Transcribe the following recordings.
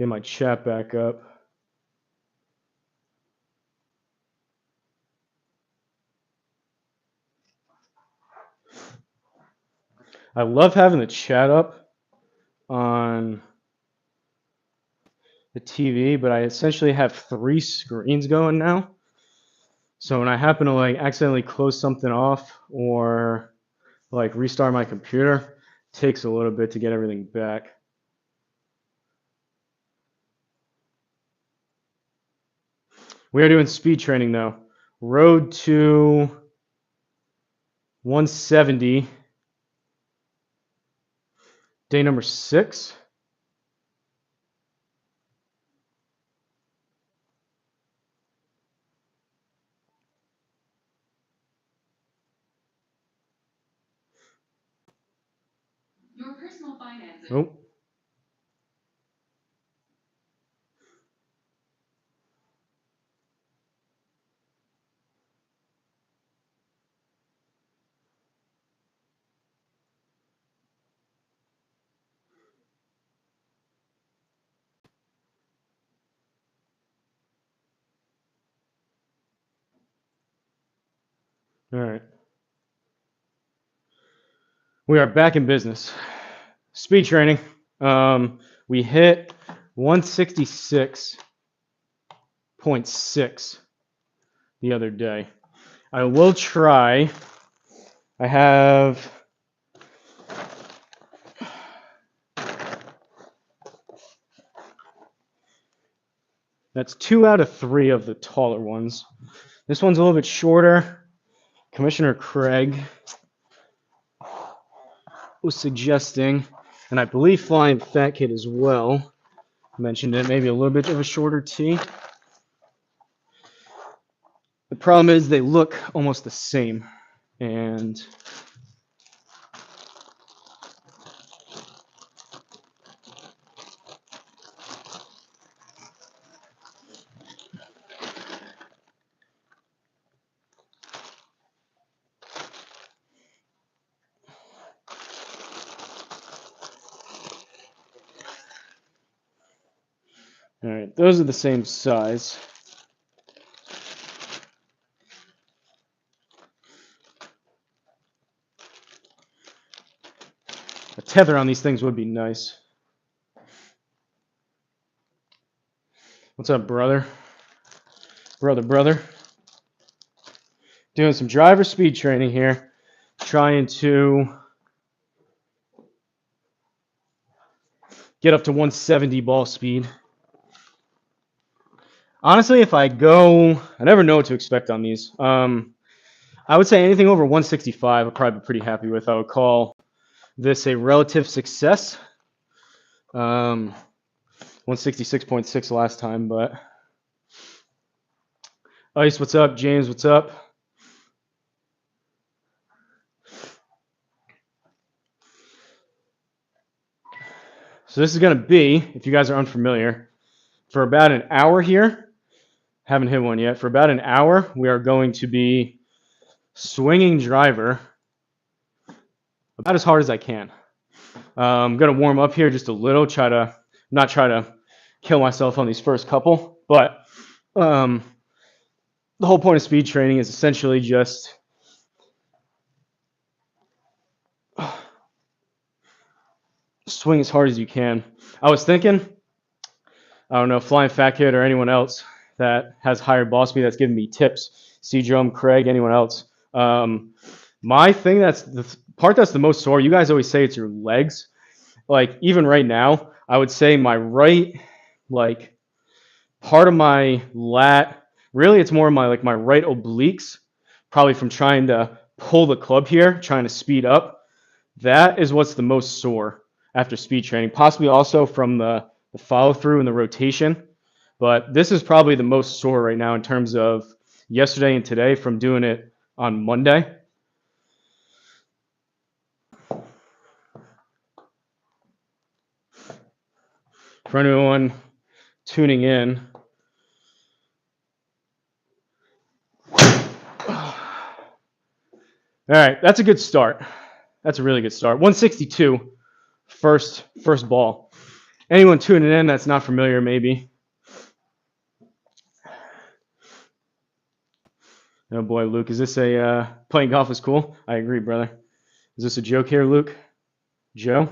Get my chat back up. I love having the chat up on the TV, but I essentially have 3 screens going now. So when I happen to like accidentally close something off or like restart my computer, it takes a little bit to get everything back. We are doing speed training though. Road to 170. Day number 6. Your personal finances. Oh. All right. We are back in business. Speed training. We hit 166.6 the other day. I will try. I have that's 2 out of 3 of the taller ones. This one's a little bit shorter. Commissioner Craig was suggesting, and I believe Flying Fat Kid as well mentioned it, maybe a little bit of a shorter tee. The problem is they look almost the same, and all right, those are the same size. A tether on these things would be nice. What's up, brother? Brother. Doing some driver speed training here. Trying to get up to 170 ball speed. Honestly, if I go, I never know what to expect on these. I would say anything over 165 I'd probably be pretty happy with. I would call this a relative success. 166.6 last time, but Ice, what's up? James, what's up? So this is going to be, if you guys are unfamiliar, for about an hour here. Haven't hit one yet. For about an hour, we are going to be swinging driver about as hard as I can. I'm going to warm up here just a little, not try to kill myself on these first couple, but the whole point of speed training is essentially just swing as hard as you can. I was thinking, I don't know, Flying Fat Kid or anyone else that has higher ball speed that's giving me tips, C-Drum, Craig, anyone else. My thing that's the part that's the most sore, you guys always say it's your legs. Like even right now, I would say my right, like part of my lat, really it's more my like my right obliques, probably from trying to pull the club here, trying to speed up. That is what's the most sore after speed training, possibly also from the follow through and the rotation. But this is probably the most sore right now in terms of yesterday and today from doing it on Monday. For anyone tuning in, all right, that's a good start. That's a really good start. 162, first ball. Anyone tuning in that's not familiar, maybe. Oh boy, Luke, is this a playing golf is cool? I agree, brother. Is this a joke here, Luke? Joe?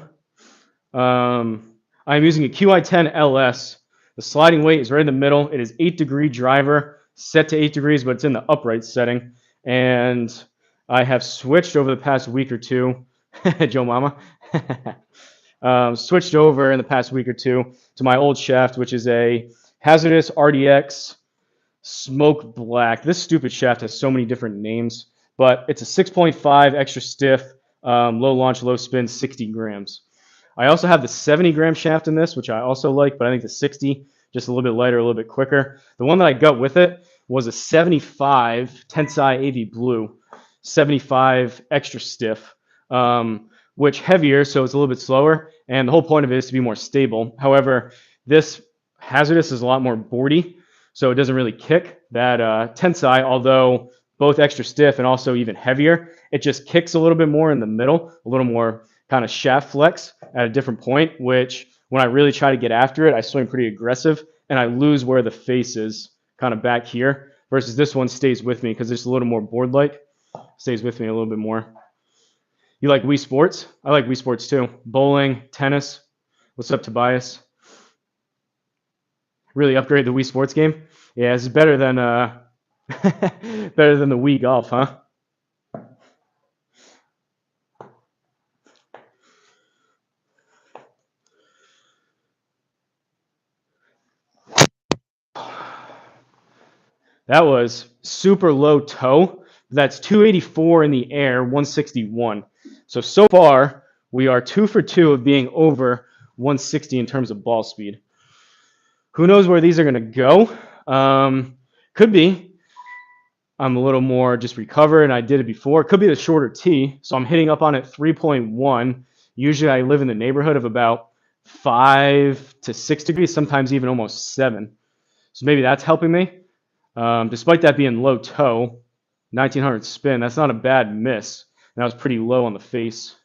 I'm using a QI10 LS. The sliding weight is right in the middle. It is 8-degree driver, set to 8 degrees, but it's in the upright setting. And I have switched over the past week or two. Joe Mama. Switched over in the past week or two to my old shaft, which is a Hazardous RDX Smoke Black. This stupid shaft has so many different names, but it's a 6.5 extra stiff, low launch, low spin, 60 grams. I also have the 70-gram shaft in this, which I also like, but I think the 60, just a little bit lighter, a little bit quicker. The one that I got with it was a 75 Tensai AV Blue, 75 extra stiff, which heavier, so it's a little bit slower, and the whole point of it is to be more stable. However, this Hazardous is a lot more boardy, so it doesn't really kick. That Tensai, although both extra stiff and also even heavier, it just kicks a little bit more in the middle, a little more kind of shaft flex at a different point, which when I really try to get after it, I swing pretty aggressive and I lose where the face is kind of back here versus this one stays with me because it's a little more board-like, stays with me a little bit more. You like Wii Sports? I like Wii Sports too. Bowling, tennis. What's up, Tobias? Really upgrade the Wii Sports game? Yeah, it's better than better than the Wii Golf, huh? That was super low toe. That's 284 in the air, 161. So far, we are 2 for 2 of being over 160 in terms of ball speed. Who knows where these are going to go? Could be I'm a little more just recovered and I did it before. It could be the shorter tee. So I'm hitting up on it 3.1. Usually I live in the neighborhood of about 5 to 6 degrees, sometimes even almost 7. So maybe that's helping me. Despite that being low toe, 1900 spin, that's not a bad miss. And that was pretty low on the face.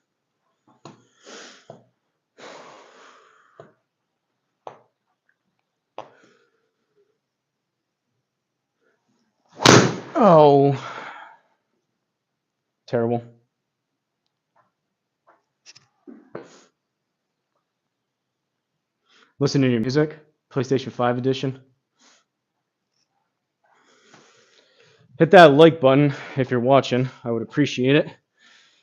Oh, terrible. Listen to your music, PlayStation 5 edition. Hit that like button if you're watching. I would appreciate it.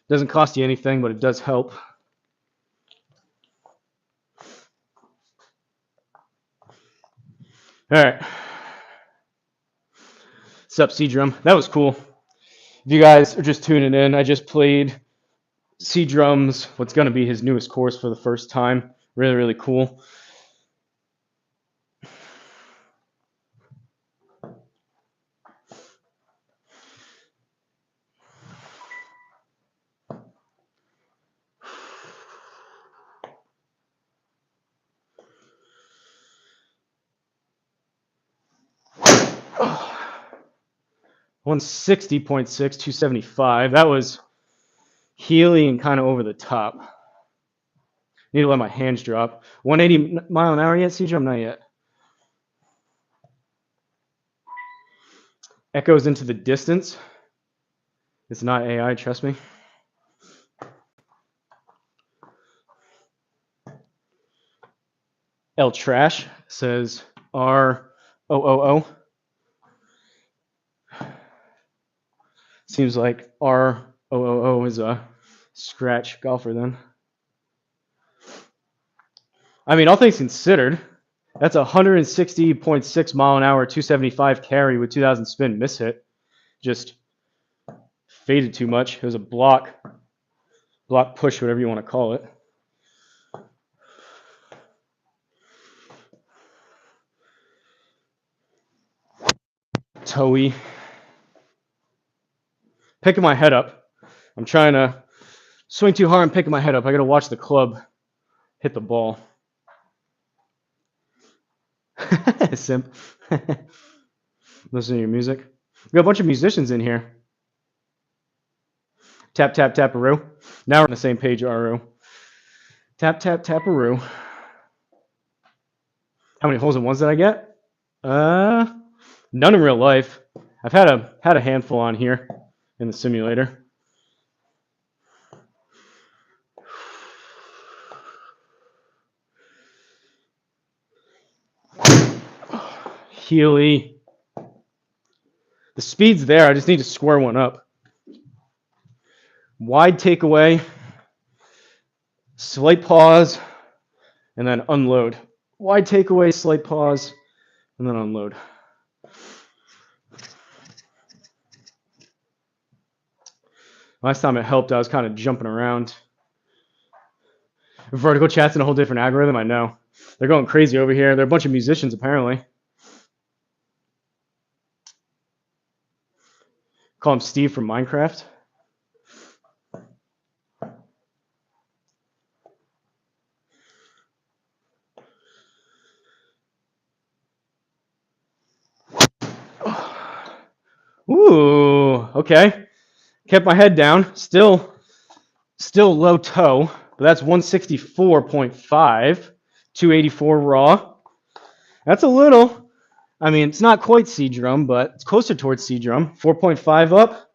Doesn't cost you anything, but it does help. All right. What's up, C-Drum? That was cool. If you guys are just tuning in, I just played C-Drum's, what's going to be his newest course for the first time. Really, really cool. Oh. 160.6, 275. That was healing kind of over the top. Need to let my hands drop. 180 mile an hour yet, C-Drum? Not yet. Echoes into the distance. It's not AI, trust me. El Trash says R-O-O-O. Seems like R-O-O-O is a scratch golfer then. I mean, all things considered, that's a 160.6 mile an hour, 275 carry with 2000 spin miss hit. Just faded too much. It was a block push, whatever you want to call it. Toey. Picking my head up. I'm trying to swing too hard and picking my head up. I got to watch the club hit the ball. Simp. Listen to your music. We got a bunch of musicians in here. Tap, tap, taparoo. Now we're on the same page, Aru. Tap, tap, taparoo. How many holes in ones did I get? None in real life. I've had a handful on here in the simulator. Healy. The speed's there. I just need to square one up. Wide takeaway, slight pause, and then unload. Wide takeaway, slight pause, and then unload. Last time it helped, I was kind of jumping around. Vertical chat's in a whole different algorithm, I know. They're going crazy over here. They're a bunch of musicians, apparently. Call him Steve from Minecraft. Ooh, okay. Kept my head down. Still low toe, but that's 164.5, 284 raw. That's a little. I mean, it's not quite C drum, but it's closer towards C drum. 4.5 up.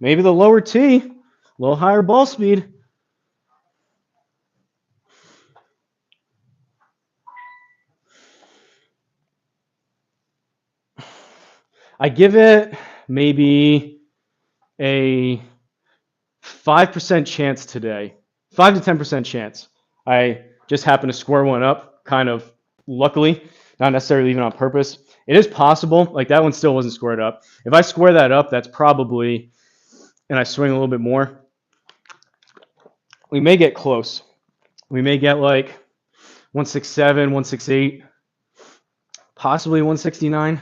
Maybe the lower T, a little higher ball speed. I give it maybe a 5% chance today. 5 to 10% chance. I just happened to square one up, kind of luckily, not necessarily even on purpose. It is possible. Like that one still wasn't squared up. If I square that up, that's probably, and I swing a little bit more, we may get close. We may get like 167, 168, possibly 169.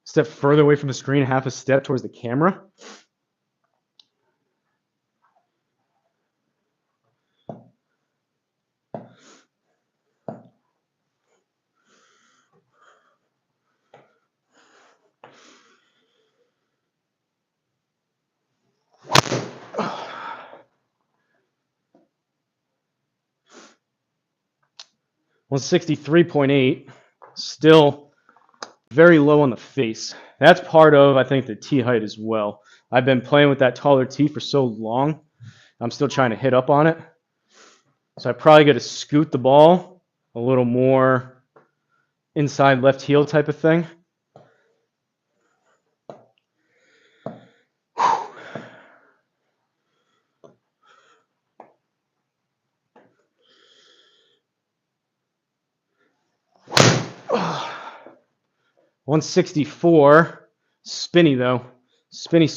Step further away from the screen, half a step towards the camera. One 63.8, still very low on the face. That's part of, I think, the tee height as well. I've been playing with that taller tee for so long. I'm still trying to hit up on it. So I probably got to scoot the ball a little more inside left heel type of thing. Oh. 164, spinny though, spinny.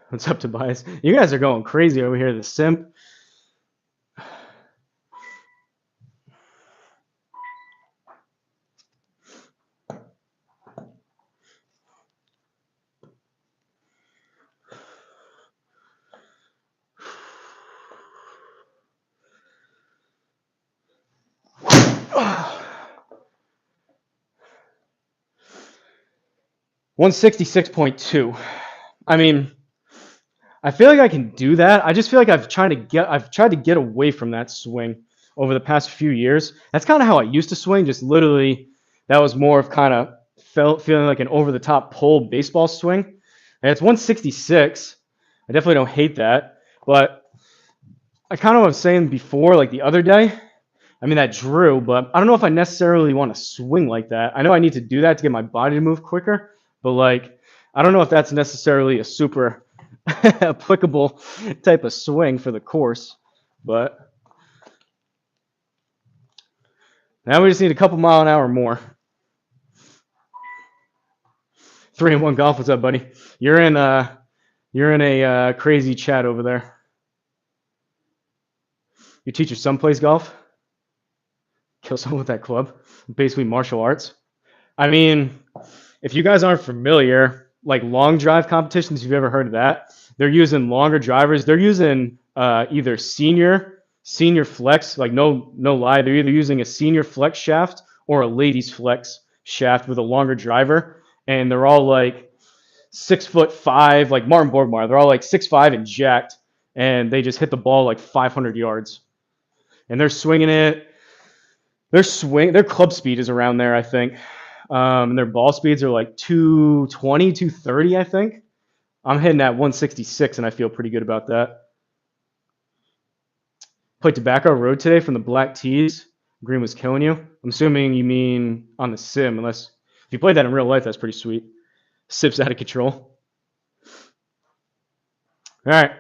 What's up, Tobias? You guys are going crazy over here, the simp. Oh. 166.2. I mean, I feel like I can do that. I just feel like I've tried to get away from that swing over the past few years. That's kind of how I used to swing. Just literally, that was more of kind of feeling like an over-the-top pull baseball swing. And it's 166. I definitely don't hate that, but I kind of was saying before, like the other day. I mean, that drew, but I don't know if I necessarily want to swing like that. I know I need to do that to get my body to move quicker, but like, I don't know if that's necessarily a super applicable type of swing for the course, but now we just need a couple mile an hour more. 3-1 golf. What's up, buddy? You're in a crazy chat over there. You teach your son plays golf? Kill someone with that club? Basically martial arts. I mean, if you guys aren't familiar, like long drive competitions, if you've ever heard of that, they're using longer drivers. They're using either senior flex, like no lie, they're either using a senior flex shaft or a ladies flex shaft with a longer driver, and they're all like 6'5", like Martin Borgmar. They're all like 6'5" and jacked, and they just hit the ball like 500 yards, and they're swinging it. Their club speed is around there, I think, and their ball speeds are like 220, 230, I think. I'm hitting at 166, and I feel pretty good about that. Played Tobacco Road today from the Black Tees. Green was killing you. I'm assuming you mean on the sim, unless if you played that in real life, that's pretty sweet. Sips out of control. All right.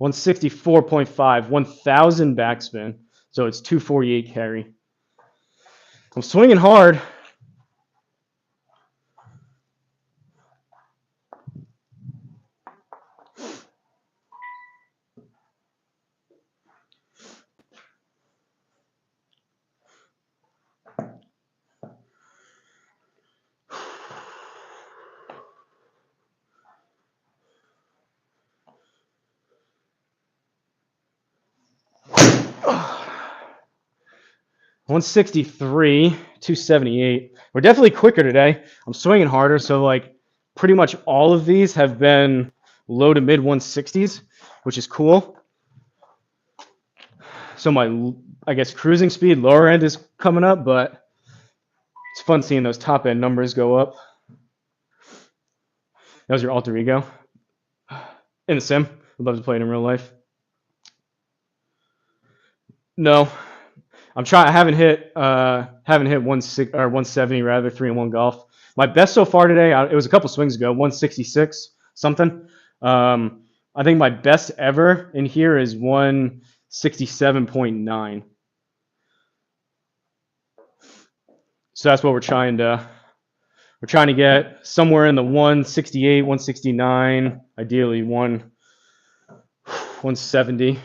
164.5, 1,000 backspin. So it's 248 carry. I'm swinging hard. Oh. 163, 278. We're definitely quicker today. I'm swinging harder, so like pretty much all of these have been low to mid 160s, which is cool. So my, I guess, cruising speed, lower end is coming up, but it's fun seeing those top end numbers go up. That was your alter ego in the sim. Would love to play it in real life. No, I'm trying. I haven't hit 170 rather 3-1 golf. My best so far today, it was a couple swings ago, 166 something. I think my best ever in here is 167.9. So that's what we're trying to get somewhere in the 168, 169, ideally 170.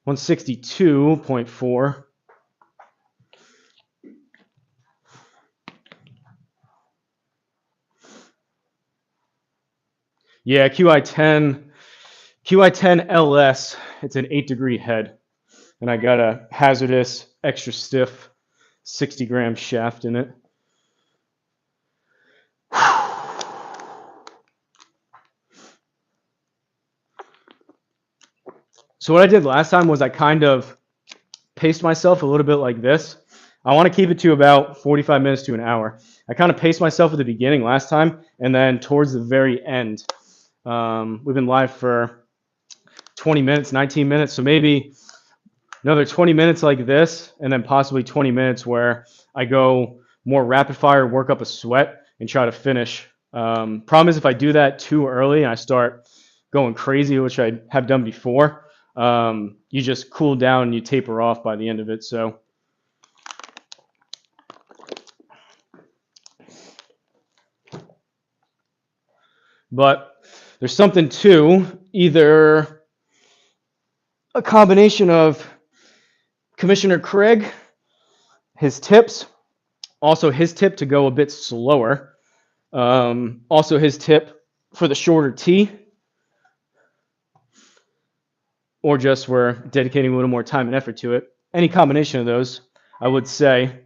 162.4. Yeah, QI10 LS. It's an 8-degree head, and I got a hazardous, extra stiff 60-gram shaft in it. So what I did last time was I kind of paced myself a little bit like this. I want to keep it to about 45 minutes to an hour. I kind of paced myself at the beginning last time, and then towards the very end. We've been live for 20 minutes, 19 minutes, so maybe another 20 minutes like this, and then possibly 20 minutes where I go more rapid fire, work up a sweat, and try to finish. Problem is if I do that too early and I start going crazy, which I have done before, you just cool down and you taper off by the end of it. So but there's something to either a combination of Commissioner Craig, his tips, also his tip to go a bit slower, also his tip for the shorter tee, or just we're dedicating a little more time and effort to it. Any combination of those, I would say.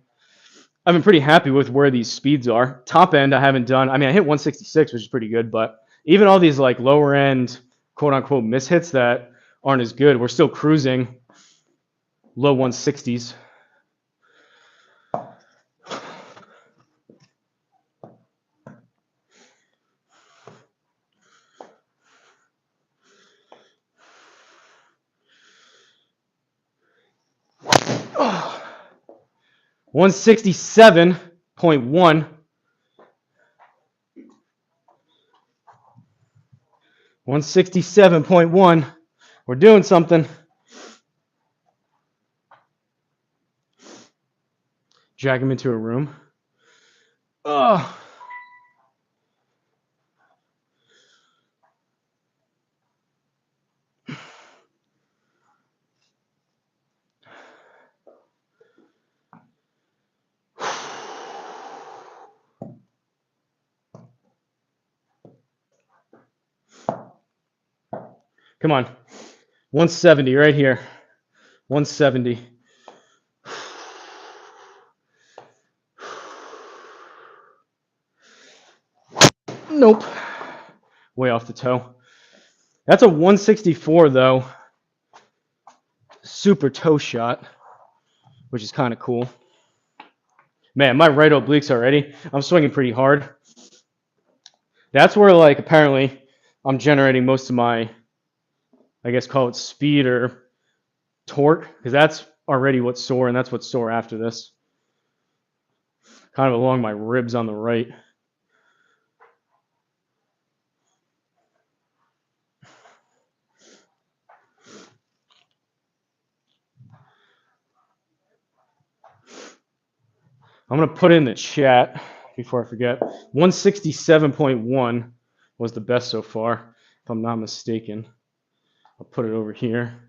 I've been pretty happy with where these speeds are. Top end, I haven't done. I mean, I hit 166, which is pretty good, but even all these like lower end, quote unquote, mishits that aren't as good, we're still cruising low 160s. Oh. 167.1. 167.1. We're doing something. Drag him into a room. Oh. Come on. 170 right here. 170. Nope. Way off the toe. That's a 164 though. Super toe shot, which is kind of cool. Man, my right obliques already. I'm swinging pretty hard. That's where, like, apparently I'm generating most of my, I guess, call it speed or torque, because that's already what's sore, and that's what's sore after this. Kind of along my ribs on the right. I'm going to put in the chat before I forget. 167.1 was the best so far, if I'm not mistaken. I'll put it over here.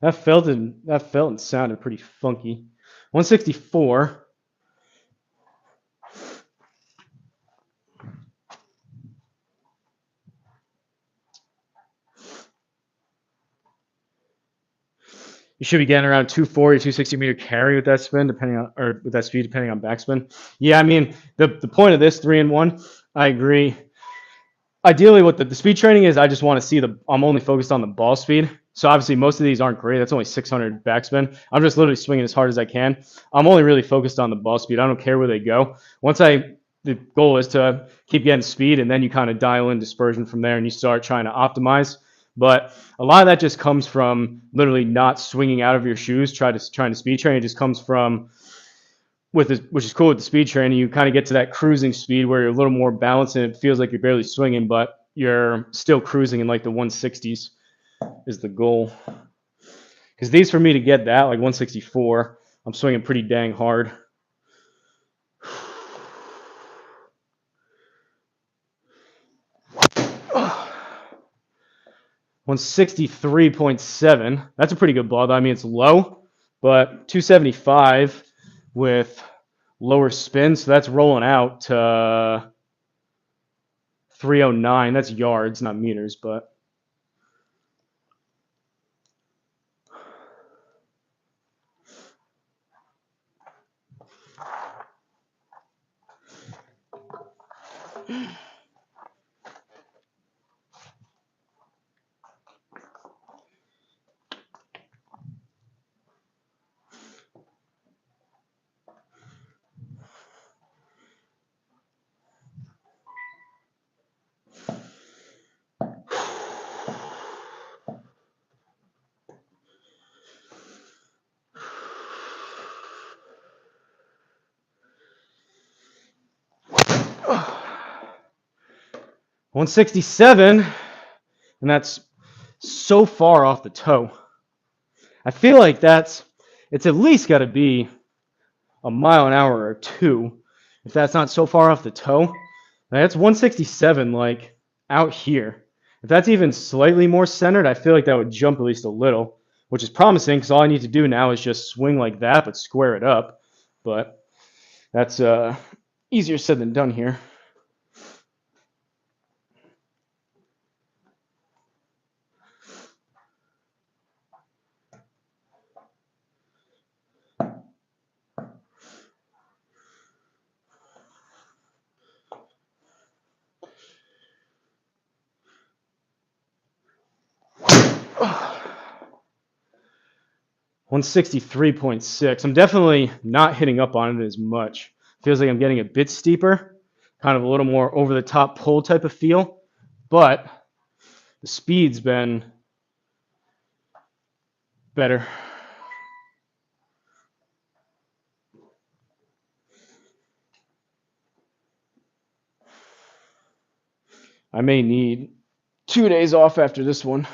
That felt and sounded pretty funky. 164. You should be getting around 240, 260 meter carry with that spin, depending on, or with that speed, depending on backspin. Yeah, I mean, the point of this 3-in-1, I agree. Ideally, what the speed training is, I just want to see I'm only focused on the ball speed. So obviously, most of these aren't great. That's only 600 backspin. I'm just literally swinging as hard as I can. I'm only really focused on the ball speed. I don't care where they go. The goal is to keep getting speed, and then you kind of dial in dispersion from there, and you start trying to optimize. But a lot of that just comes from literally not swinging out of your shoes, trying to speed train. It just comes from which is cool with the speed training. You kind of get to that cruising speed where you're a little more balanced and it feels like you're barely swinging, but you're still cruising in like the 160s is the goal. Because these, for me to get that, like 164, I'm swinging pretty dang hard. 163.7. That's a pretty good ball, though. I mean, it's low, but 275 with lower spin, so that's rolling out to 309. That's yards, not meters, but. Oh. 167, and that's so far off the toe. I feel like it's at least got to be a mile an hour or two if that's not so far off the toe. That's 167, like out here. If that's even slightly more centered, I feel like that would jump at least a little, which is promising because all I need to do now is just swing like that, but square it up. But that's easier said than done here. 163.6. I'm definitely not hitting up on it as much. Feels like I'm getting a bit steeper, kind of a little more over the top pull type of feel, but the speed's been better. I may need 2 days off after this one.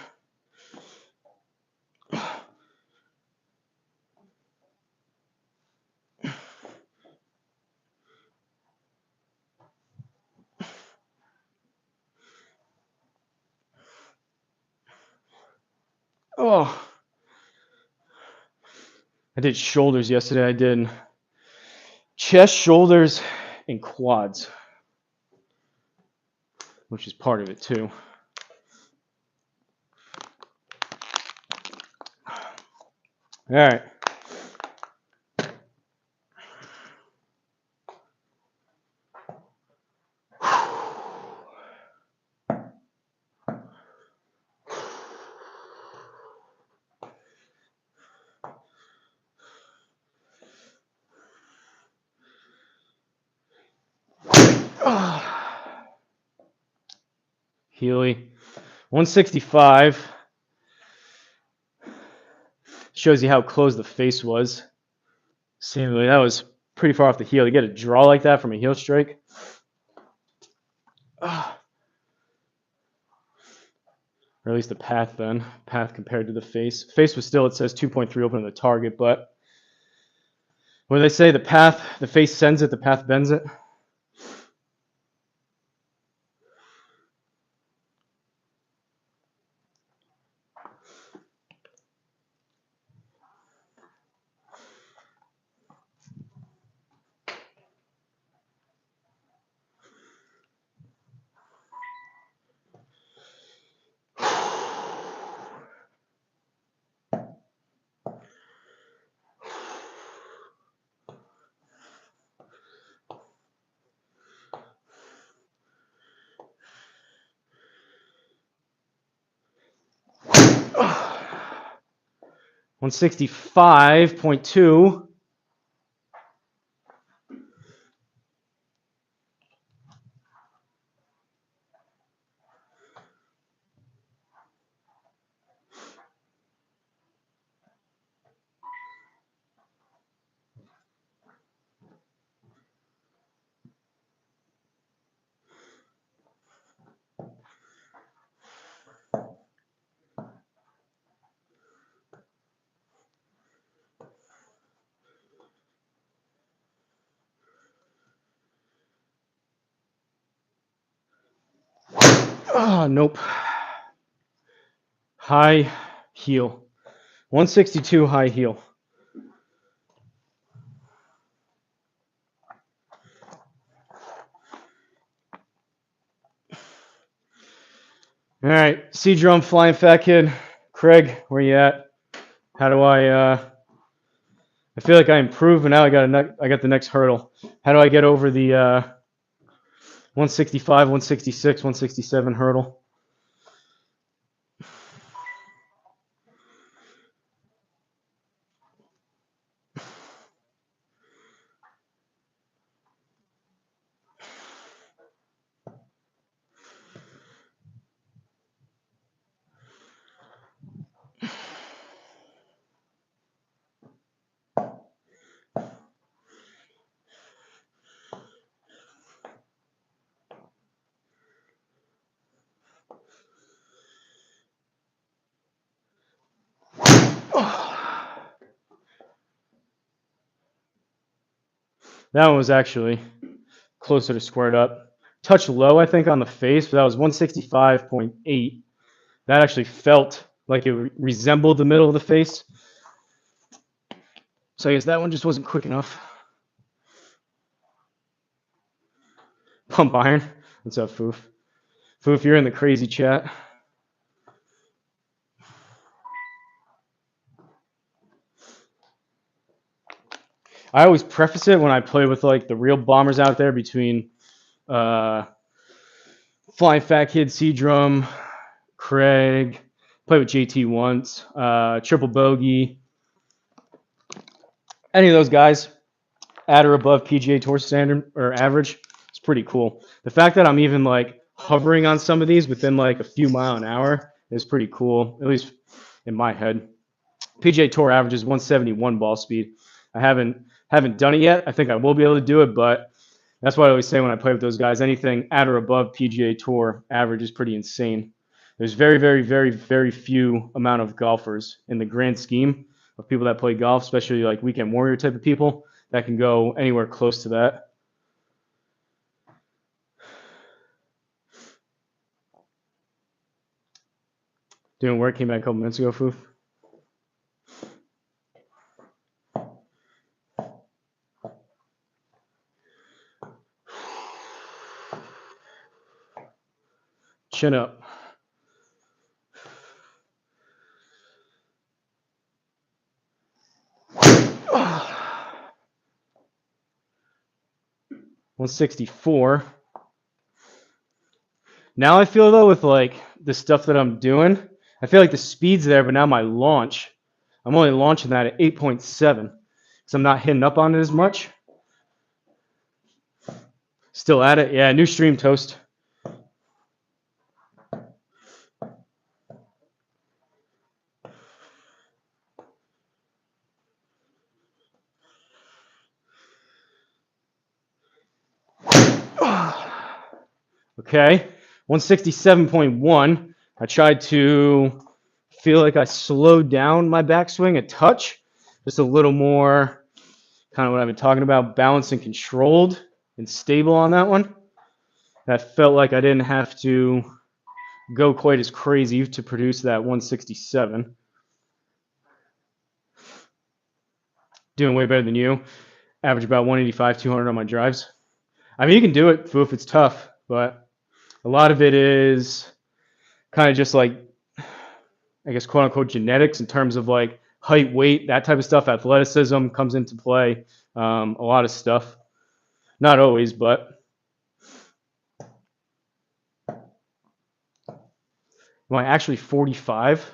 Oh, I did shoulders yesterday. I did chest, shoulders, and quads, which is part of it too. All right. Healy, 165. Shows you how closed the face was. Seemingly, that was pretty far off the heel. You get a draw like that from a heel strike. Or at least the path then. Path compared to the face. Face was still, it says 2.3 open to the target, but what do they say? The face sends it, the path bends it. Oh. 165.2. Oh, nope. High heel. 162 high heel. All right, C-Drum, Flying Fat Kid. Craig, where you at? How do I feel like I improved, but now I got the next hurdle. How do I get over the 165, 166, 167 hurdle? That one was actually closer to squared up. Touch low, I think, on the face, but that was 165.8. That actually felt like it resembled the middle of the face. So I guess that one just wasn't quick enough. Pump iron. What's up, Foof? Foof, you're in the crazy chat. I always preface it when I play with like the real bombers out there between Flying Fat Kid, C-Drum, Craig, played with JT once, Triple Bogey, any of those guys at or above PGA Tour standard or average, it's pretty cool. The fact that I'm even like hovering on some of these within like a few mile an hour is pretty cool, at least in my head. PGA Tour average is 171 ball speed. I haven't done it yet. I think I will be able to do it, but that's what I always say when I play with those guys. Anything at or above PGA Tour average is pretty insane. There's very, very, very, very few amount of golfers in the grand scheme of people that play golf, especially like weekend warrior type of people, that can go anywhere close to that. Doing work, came back a couple minutes ago, Foof. Chin up. Oh. 164. Now I feel though with like the stuff that I'm doing, I feel like the speed's there, but now my launch, I'm only launching that at 8.7 because I'm not hitting up on it as much. Still at it. Yeah, new stream toast. Okay, 167.1. I tried to feel like I slowed down my backswing a touch, just a little more kind of what I've been talking about, balanced and controlled and stable on that one. That felt like I didn't have to go quite as crazy to produce that 167. Doing way better than you. Average about 185, 200 on my drives. I mean, you can do it, Foof. It's tough, but a lot of it is kind of just like, I guess, quote unquote, genetics in terms of like height, weight, that type of stuff. Athleticism comes into play. A lot of stuff. Not always, but. Am I actually 45?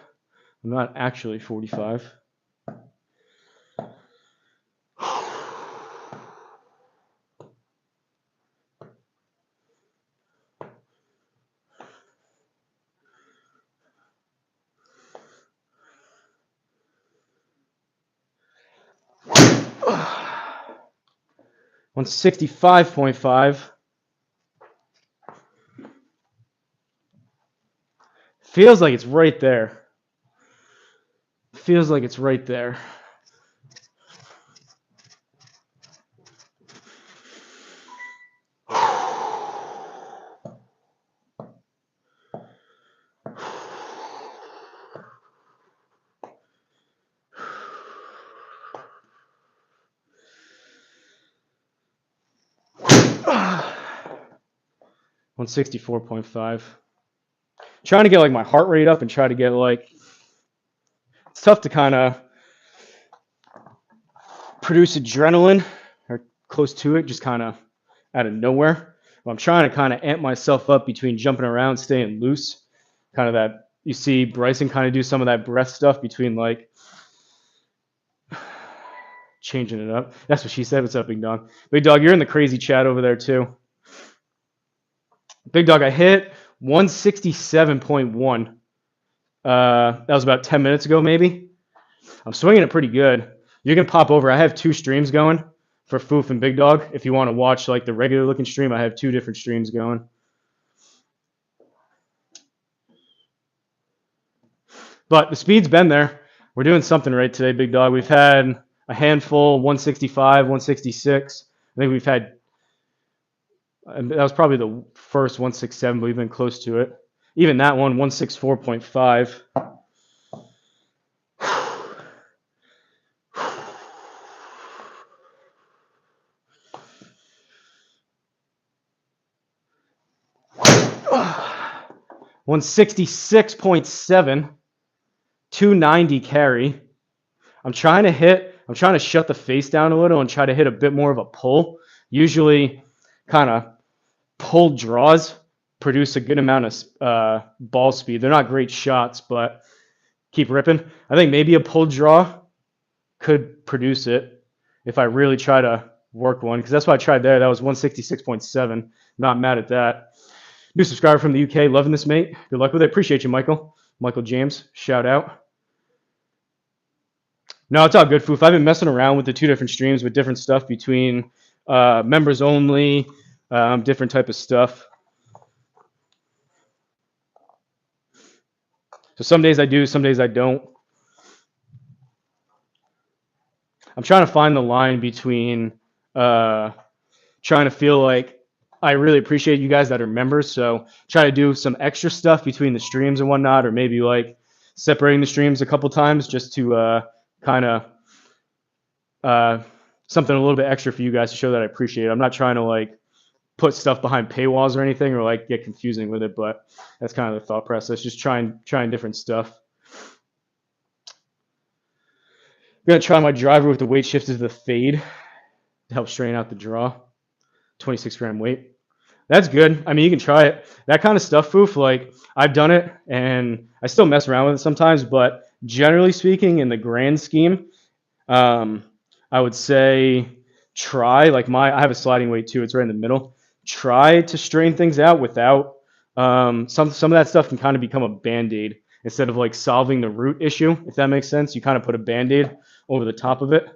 I'm not actually 45. $165.5. Feels like it's right there. Feels like it's right there. $164.5. Trying to get like my heart rate up and try to get like, it's tough to kind of produce adrenaline or close to it, just kind of out of nowhere. But I'm trying to kind of amp myself up between jumping around, staying loose. Kind of that, you see Bryson kind of do some of that breath stuff between like changing it up. That's what she said. What's up, Big Dog? Big Dog, you're in the crazy chat over there too. Big Dog, I hit 167.1. That was about 10 minutes ago, maybe. I'm swinging it pretty good. You can pop over. I have two streams going for Foof and Big Dog. If you want to watch like the regular looking stream, I have two different streams going. But the speed's been there. We're doing something right today, Big Dog. We've had a handful, 165, 166. I think we've had, that was probably the first 167, but we've been close to it. Even that one, 164.5. Oh. 166.7. 290 carry. I'm trying to shut the face down a little and try to hit a bit more of a pull. Usually kind of pull draws produce a good amount of ball speed. They're not great shots, but keep ripping. I think maybe a pull draw could produce it. if I really try to work one, because that's what I tried there. That was 166.7. Not mad at that. New subscriber from the UK, loving this, mate. Good luck with it. Appreciate you, Michael. Michael James, shout out. No, it's all good, Foof. I've been messing around with the 2 different streams with different stuff between members only, different type of stuff. So some days I do, some days I don't. I'm trying to find the line between trying to feel like I really appreciate you guys that are members. So try to do some extra stuff between the streams and whatnot, or maybe like separating the streams a couple times just to kind of something a little bit extra for you guys to show that I appreciate it. I'm not trying to like put stuff behind paywalls or anything or like get confusing with it, but that's kind of the thought process. Just trying different stuff. I'm gonna try my driver with the weight shifted to the fade to help straighten out the draw. 26 gram weight. That's good. I mean, you can try it. That kind of stuff, Foof, like I've done it and I still mess around with it sometimes, but generally speaking, in the grand scheme, I would say try, like I have a sliding weight too. It's right in the middle. Try to straighten things out without, some of that stuff can kind of become a Band-Aid instead of like solving the root issue, if that makes sense. You kind of put a Band-Aid over the top of it.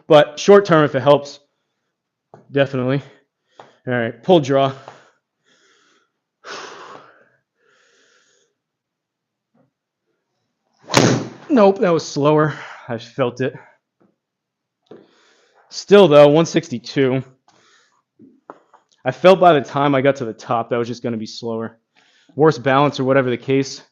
But short term, if it helps, definitely. All right, pull draw. Nope, that was slower. I felt it. Still though, 162. I felt by the time I got to the top that was just going to be slower. Worse balance or whatever the case.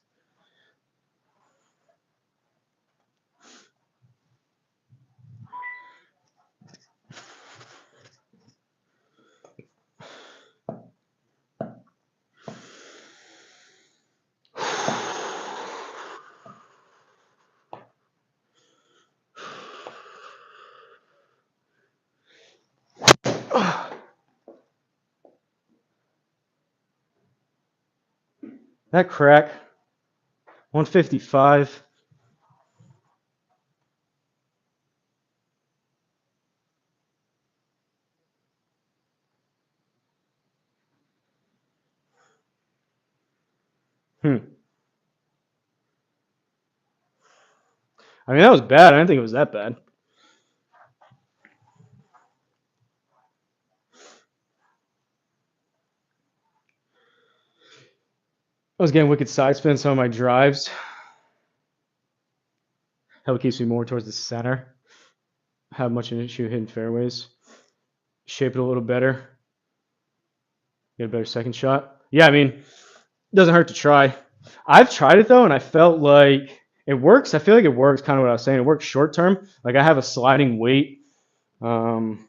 That crack, 155. I mean, that was bad. I didn't think it was that bad. I was getting wicked side spin some of my drives. Hell, it keeps me more towards the center. Have much an issue hitting fairways. Shape it a little better. Get a better second shot. Yeah, I mean, it doesn't hurt to try. I've tried it though, and I felt like it works. I feel like it works. Kind of what I was saying. It works short term. Like I have a sliding weight on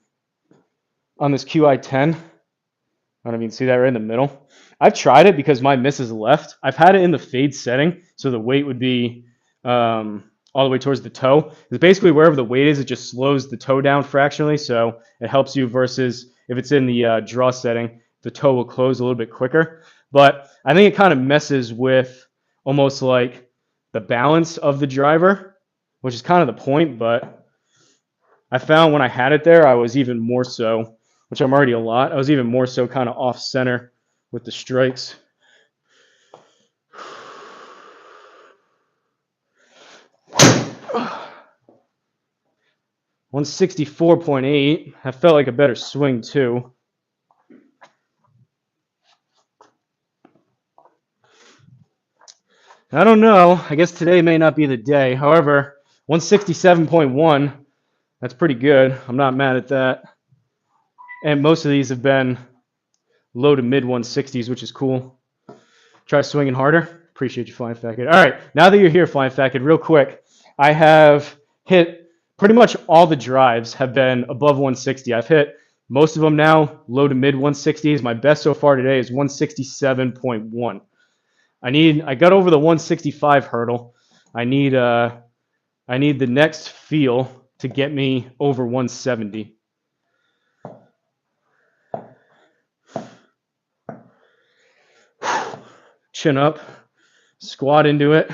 this QI10. I don't know if you can see that right in the middle. I've tried it because my miss is left. I've had it in the fade setting, so the weight would be all the way towards the toe. It's basically wherever the weight is, it just slows the toe down fractionally, so it helps you versus if it's in the draw setting, the toe will close a little bit quicker. But I think it kind of messes with almost like the balance of the driver, which is kind of the point, but I found when I had it there, I was even more so, which I'm already a lot, I was even more so kind of off center with the strikes. $164.8. I felt like a better swing too. I don't know. I guess today may not be the day. However, 167.1, that's pretty good. I'm not mad at that. And most of these have been low to mid 160s, which is cool. Try swinging harder. Appreciate you, Flying Fat Kid. All right, now that you're here, Flying Fat Kid, real quick, I have hit pretty much all the drives have been above 160. I've hit most of them now, low to mid 160s. My best so far today is 167.1. I got over the 165 hurdle. I need the next feel to get me over 170. Chin up, squat into it.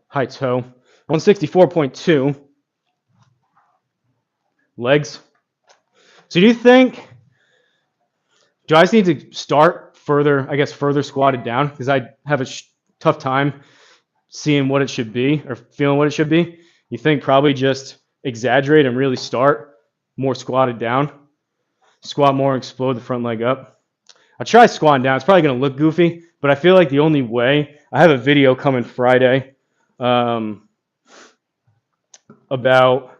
high toe. 164.2. Legs. So do I just need to start further, I guess, further squatted down? Because I have a tough time seeing what it should be or feeling what it should be. You think probably just exaggerate and really start more squatted down. Squat more and explode the front leg up. I'll try squatting down. It's probably going to look goofy, but I feel like the only way, I have a video coming Friday about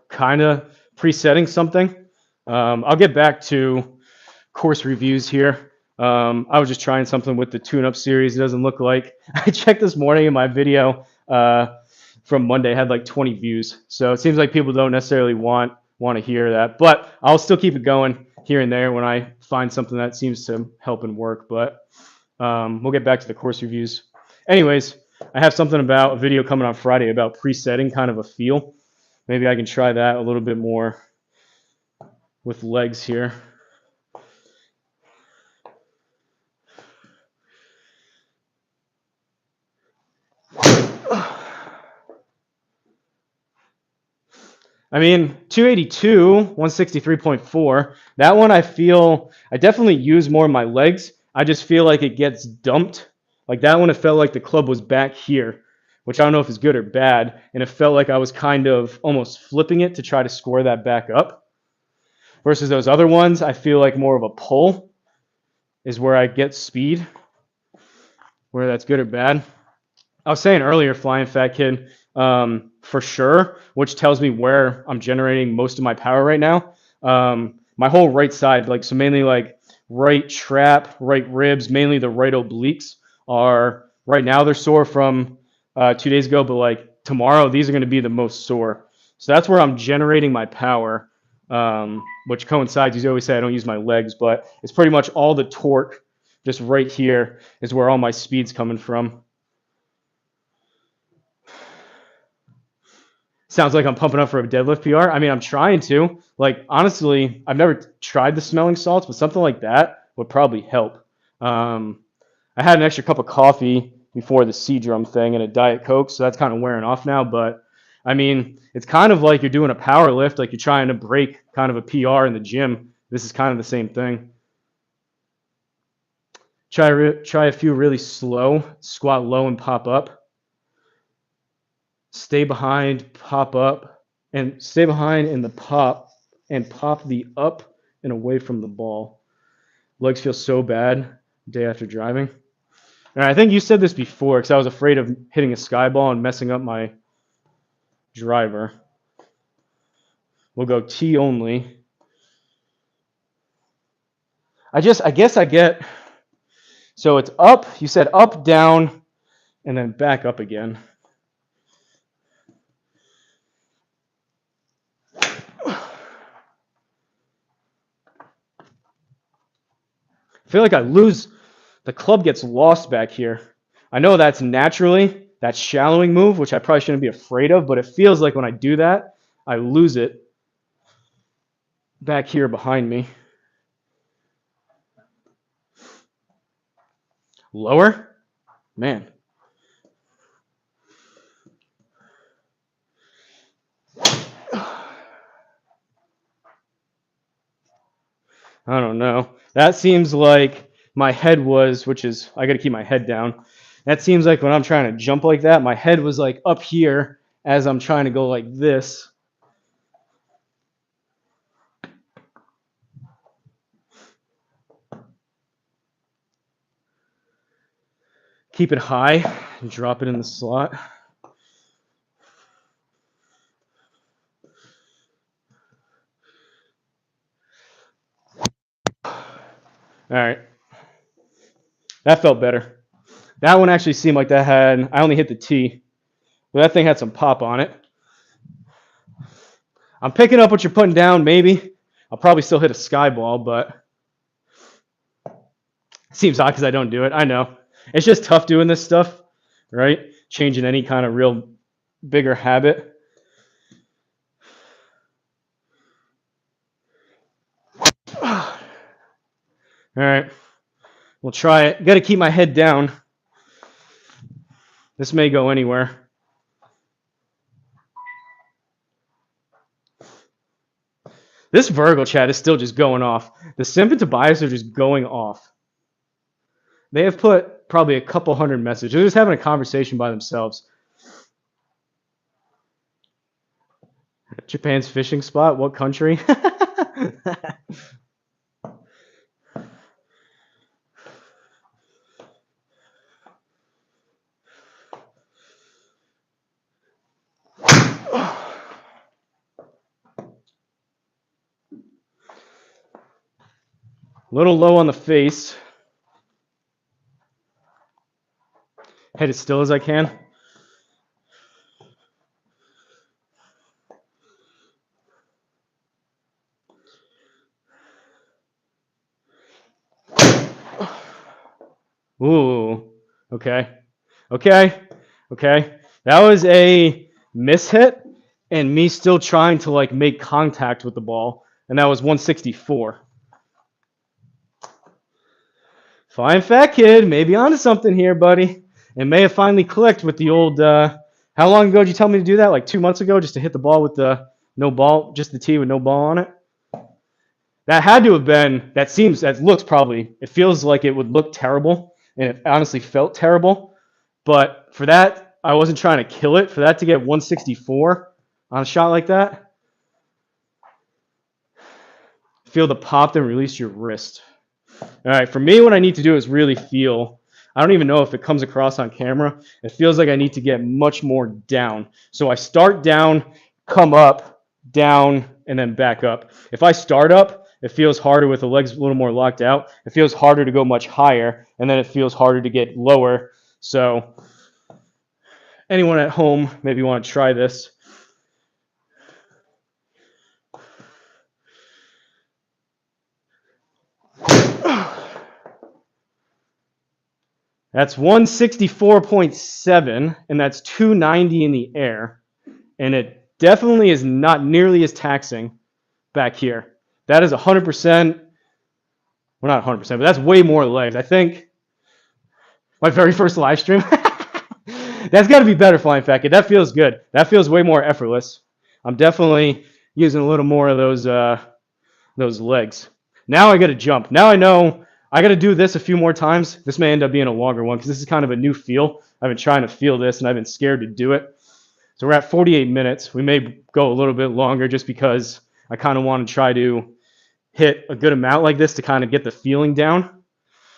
kind of presetting something. I'll get back to course reviews here. I was just trying something with the tune-up series. It doesn't look like I checked this morning in my video from Monday had like 20 views. So it seems like people don't necessarily want to hear that, but I'll still keep it going here and there when I find something that seems to help and work. But we'll get back to the course reviews. Anyways, I have something about a video coming on Friday about presetting kind of a feel. Maybe I can try that a little bit more with legs here. I mean, 282, 163.4. That one I feel, I definitely use more of my legs. I just feel like it gets dumped. Like that one, it felt like the club was back here, which I don't know if it's good or bad. And it felt like I was kind of almost flipping it to try to score that back up. Versus those other ones, I feel like more of a pull is where I get speed. Whether that's good or bad. I was saying earlier, Flying Fat Kid, for sure, which tells me where I'm generating most of my power right now. My whole right side, like so mainly like right trap, right ribs, mainly the right obliques are right now they're sore from 2 days ago, but like tomorrow these are going to be the most sore. So that's where I'm generating my power, which coincides. You always say I don't use my legs, but it's pretty much all the torque just right here is where all my speed's coming from. Sounds like I'm pumping up for a deadlift PR. I mean, I'm trying to. Like, honestly, I've never tried the smelling salts, but something like that would probably help. I had an extra cup of coffee before the C drum thing and a Diet Coke, so that's kind of wearing off now. But I mean, it's kind of like you're doing a power lift, like you're trying to break kind of a PR in the gym. This is kind of the same thing. Try a few really slow, squat low and pop up. Stay behind, pop up, and stay behind in the pop and pop the up and away from the ball. Legs feel so bad day after driving. And I think you said this before because I was afraid of hitting a sky ball and messing up my driver. We'll go T only. I guess I get, so it's up, you said up, down, and then back up again. I feel like the club gets lost back here. I know that's naturally that shallowing move, which I probably shouldn't be afraid of, but it feels like when I do that, I lose it back here behind me. Lower? Man. I don't know. That seems like my head was, which is, I got to keep my head down. That seems like when I'm trying to jump like that, my head was like up here as I'm trying to go like this. Keep it high and drop it in the slot. All right. That felt better. That one actually seemed like that had, I only hit the T, but that thing had some pop on it. I'm picking up what you're putting down, maybe. I'll probably still hit a sky ball, but it seems odd because I don't do it. I know. It's just tough doing this stuff, right? Changing any kind of real bigger habit. All right. We'll try it. Got to keep my head down. This may go anywhere. This Virgo chat is still just going off. The Simp and Tobias are just going off. They have put probably a couple hundred messages. They're just having a conversation by themselves. Japan's fishing spot? What country? Little low on the face. Head as still as I can. Ooh. Okay. Okay. Okay. That was a mishit and me still trying to like make contact with the ball. And that was 164. Fine fat kid, maybe onto something here, buddy. It may have finally clicked with the old how long ago did you tell me to do that? Like 2 months ago, just to hit the ball with the no ball, just the tee with no ball on it? That had to have been, that looks probably, it feels like it would look terrible, and it honestly felt terrible. But for that, I wasn't trying to kill it. For that to get 164 on a shot like that, feel the pop, then release your wrist. All right, for me, what I need to do is really feel. I don't even know if it comes across on camera. It feels like I need to get much more down. So I start down, come up, down, and then back up. If I start up, it feels harder with the legs a little more locked out. It feels harder to go much higher, and then it feels harder to get lower. So anyone at home maybe want to try this. That's 164.7, and that's 290 in the air. And it definitely is not nearly as taxing back here. That is 100%. Well, not 100%, but that's way more legs. I think my very first live stream. That's got to be better, Flying Fat Kid. That feels good. That feels way more effortless. I'm definitely using a little more of those legs. Now I got to jump. Now I know I got to do this a few more times. This may end up being a longer one because this is kind of a new feel. I've been trying to feel this, and I've been scared to do it. So we're at 48 minutes. We may go a little bit longer just because I kind of want to try to hit a good amount like this to kind of get the feeling down.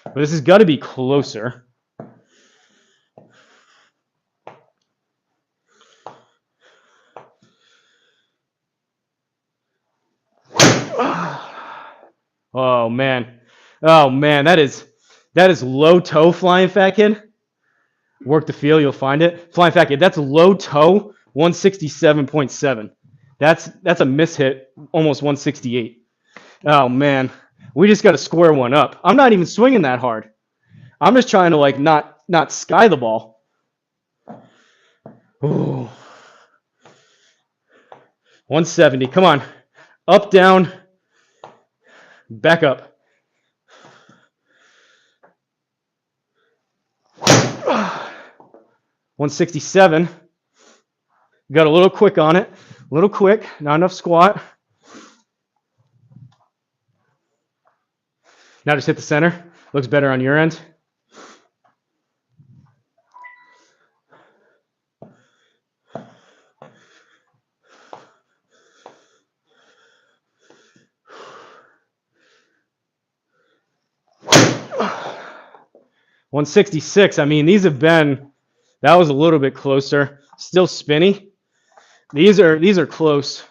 But this has got to be closer. Oh man. Oh man, that is low toe, Flying Fat Kid. Work the feel, you'll find it. Flying Fat Kid, that's low toe, 167.7. That's a mishit, almost 168. Oh man, we just got to square one up. I'm not even swinging that hard. I'm just trying to like not sky the ball. Ooh. 170. Come on. Up, down, back up. 167. Got a little quick on it. A little quick. Not enough squat. Now just hit the center. Looks better on your end. $166. I mean, these have been. That was a little bit closer. Still spinny. These are close.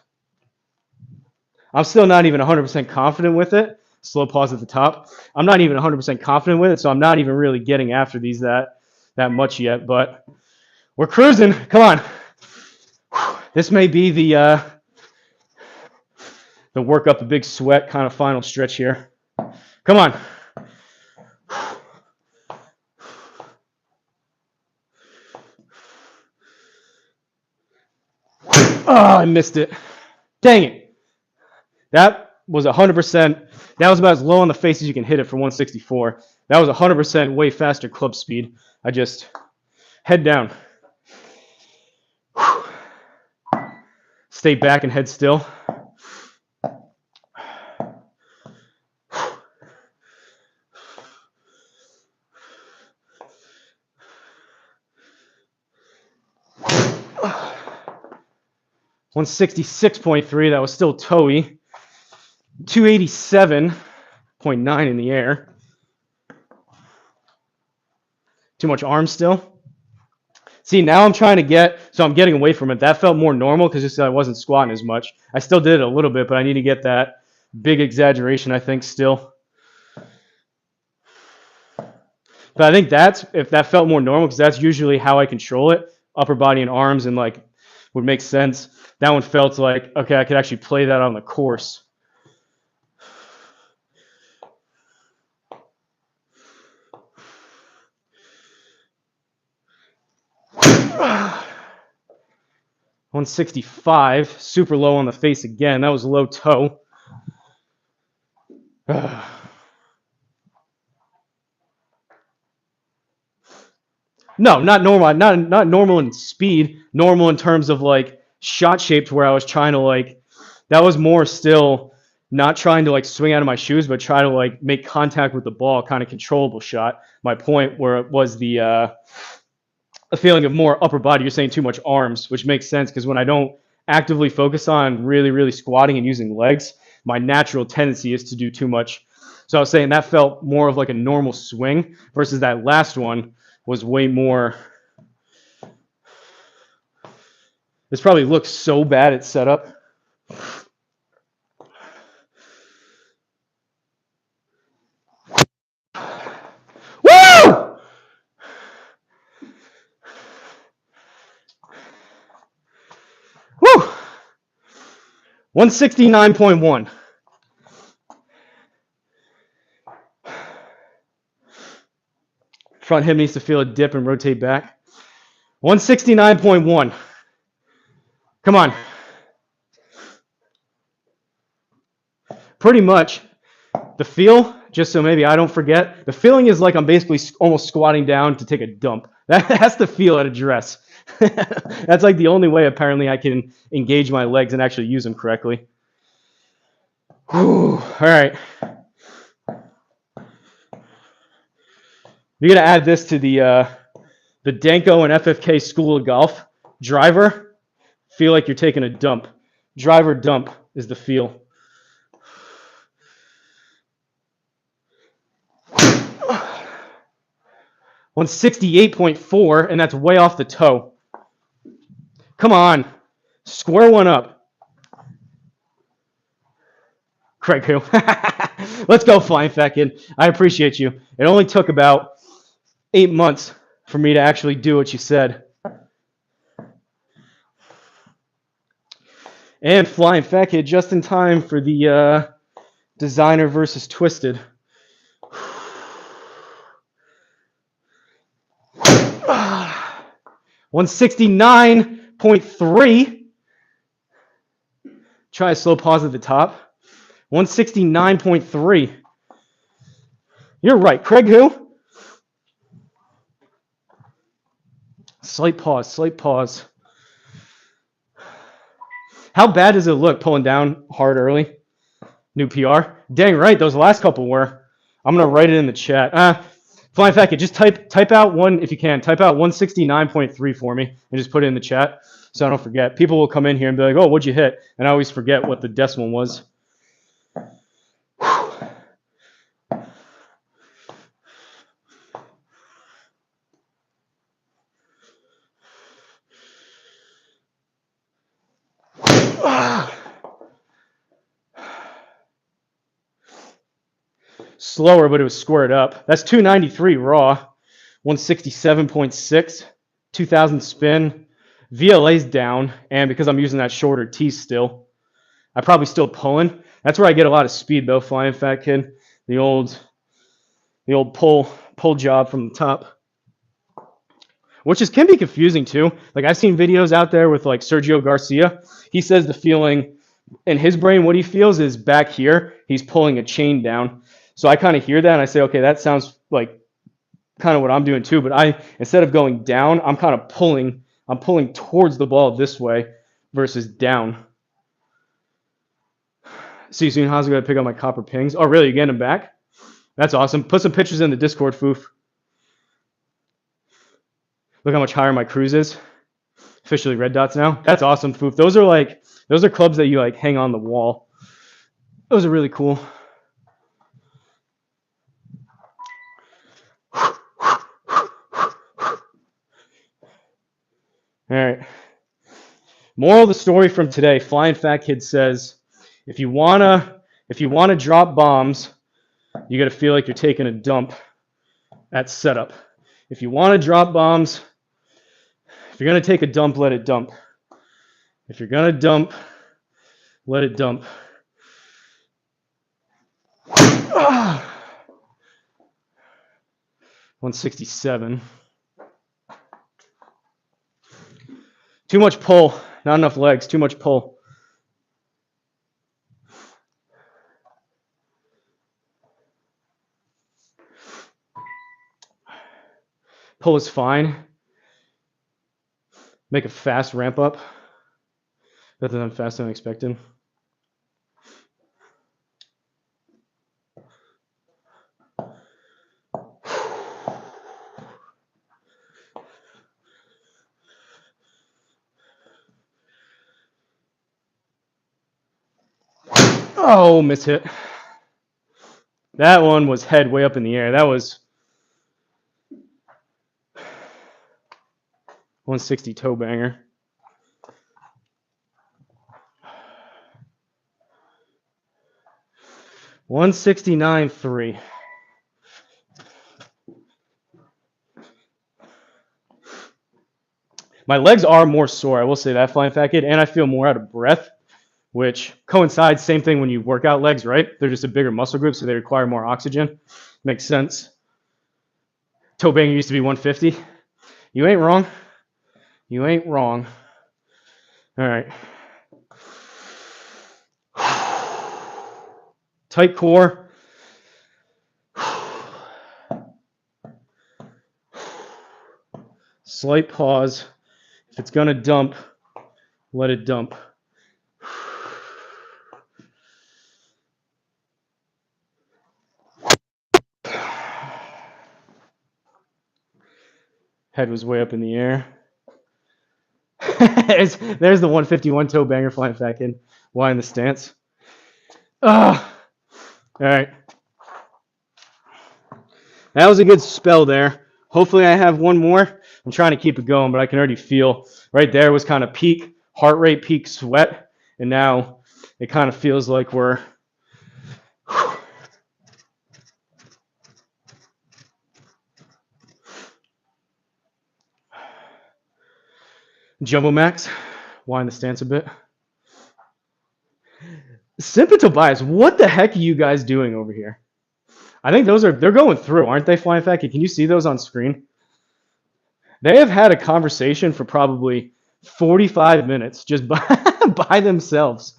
I'm still not even 100% confident with it. Slow pause at the top. I'm not even 100% confident with it, so I'm not even really getting after these that much yet. But we're cruising. Come on. This may be the work up a big sweat kind of final stretch here. Come on. Oh, I missed it. Dang it. That was 100%. That was about as low on the face as you can hit it for 164. That was 100% way faster club speed. I just head down. Stay back and head still. 166.3, that was still toey. 287.9 in the air. Too much arm still. See, now I'm trying to I'm getting away from it. That felt more normal because just I wasn't squatting as much. I still did it a little bit, but I need to get that big exaggeration, I think, still. But I think if that felt more normal, because that's usually how I control it, upper body and arms, and like would make sense. That one felt like, okay, I could actually play that on the course. $165, super low on the face again. That was low toe. No, not normal. Not normal in speed. Normal in terms of like shot shaped, where I was trying to like. That was more still not trying to like swing out of my shoes, but try to like make contact with the ball, kind of controllable shot. My point where it was a feeling of more upper body. You're saying too much arms, which makes sense because when I don't actively focus on really squatting and using legs, my natural tendency is to do too much. So I was saying that felt more of like a normal swing versus that last one was way more. This probably looks so bad at setup. Woo! Woo! 169.1. Front hip needs to feel a dip and rotate back. 169.1. Come on. Pretty much the feel, just so maybe I don't forget, the feeling is like I'm basically almost squatting down to take a dump. That's the feel at a dress. That's like the only way apparently I can engage my legs and actually use them correctly. Whew. All right. You're gonna add this to the Danko and FFK School of Golf. Driver, feel like you're taking a dump. Driver dump is the feel. $168.4, and that's way off the toe. Come on, square one up. Craig who? Let's go, Flying Fat Kid. I appreciate you. It only took about 8 months for me to actually do what you said. And Flying Fat Kid just in time for the Designer versus Twisted. 169.3. Try a slow pause at the top. 169.3. You're right. Craig who? Slight pause. How bad does it look pulling down hard early? New PR? Dang right, those last couple were. I'm going to write it in the chat. Flying Fat Kid, just type out one, if you can, type out 169.3 for me and just put it in the chat so I don't forget. People will come in here and be like, oh, what'd you hit? And I always forget what the decimal was. Slower, but it was squared up. That's 293 raw, 167.6, 2000 spin. VLA's down, and because I'm using that shorter tee still, I'm probably still pulling. That's where I get a lot of speed though, Flying Fat Kid. The old pull job from the top. Which can be confusing too. Like I've seen videos out there with like Sergio Garcia. He says the feeling in his brain, what he feels is back here, he's pulling a chain down. So I kind of hear that and I say, okay, that sounds like kind of what I'm doing too. But instead of going down, I'm kind of pulling. I'm pulling towards the ball this way versus down. See you soon. How's it going to pick up my copper pings? Oh, really? You getting them back? That's awesome. Put some pictures in the Discord, Foof. Look how much higher my cruise is. Officially red dots now. That's awesome, Foof. Those are clubs that you like hang on the wall. Those are really cool. All right. Moral of the story from today: Flying Fat Kid says, if you wanna drop bombs, you gotta feel like you're taking a dump at setup. If you wanna drop bombs, if you're gonna take a dump, let it dump. If you're gonna dump, let it dump. 167. Too much pull, not enough legs, too much pull. Pull is fine. Make a fast ramp up. Better than faster than expected. Oh, miss hit. That one was head way up in the air. That was 160 toe banger. $169.3. My legs are more sore, I will say that, Flying Fat Kid, and I feel more out of breath, which coincides, same thing when you work out legs, right? They're just a bigger muscle group, so they require more oxygen. Makes sense. Toe banger used to be 150. You ain't wrong. You ain't wrong. All right. Tight core. Slight pause. If it's gonna dump, let it dump. Head was way up in the air. there's the 151 toe banger, Flying Fat Kid. Why in the stance? All right. That was a good spell there. Hopefully I have one more. I'm trying to keep it going, but I can already feel right there was kind of peak heart rate, peak sweat, and now it kind of feels like we're Jumbo Max. Wind the stance a bit. Simp and Tobias, what the heck are you guys doing over here? I think they're going through, aren't they, Flying Fat Kid? Can you see those on screen? They have had a conversation for probably 45 minutes just by themselves.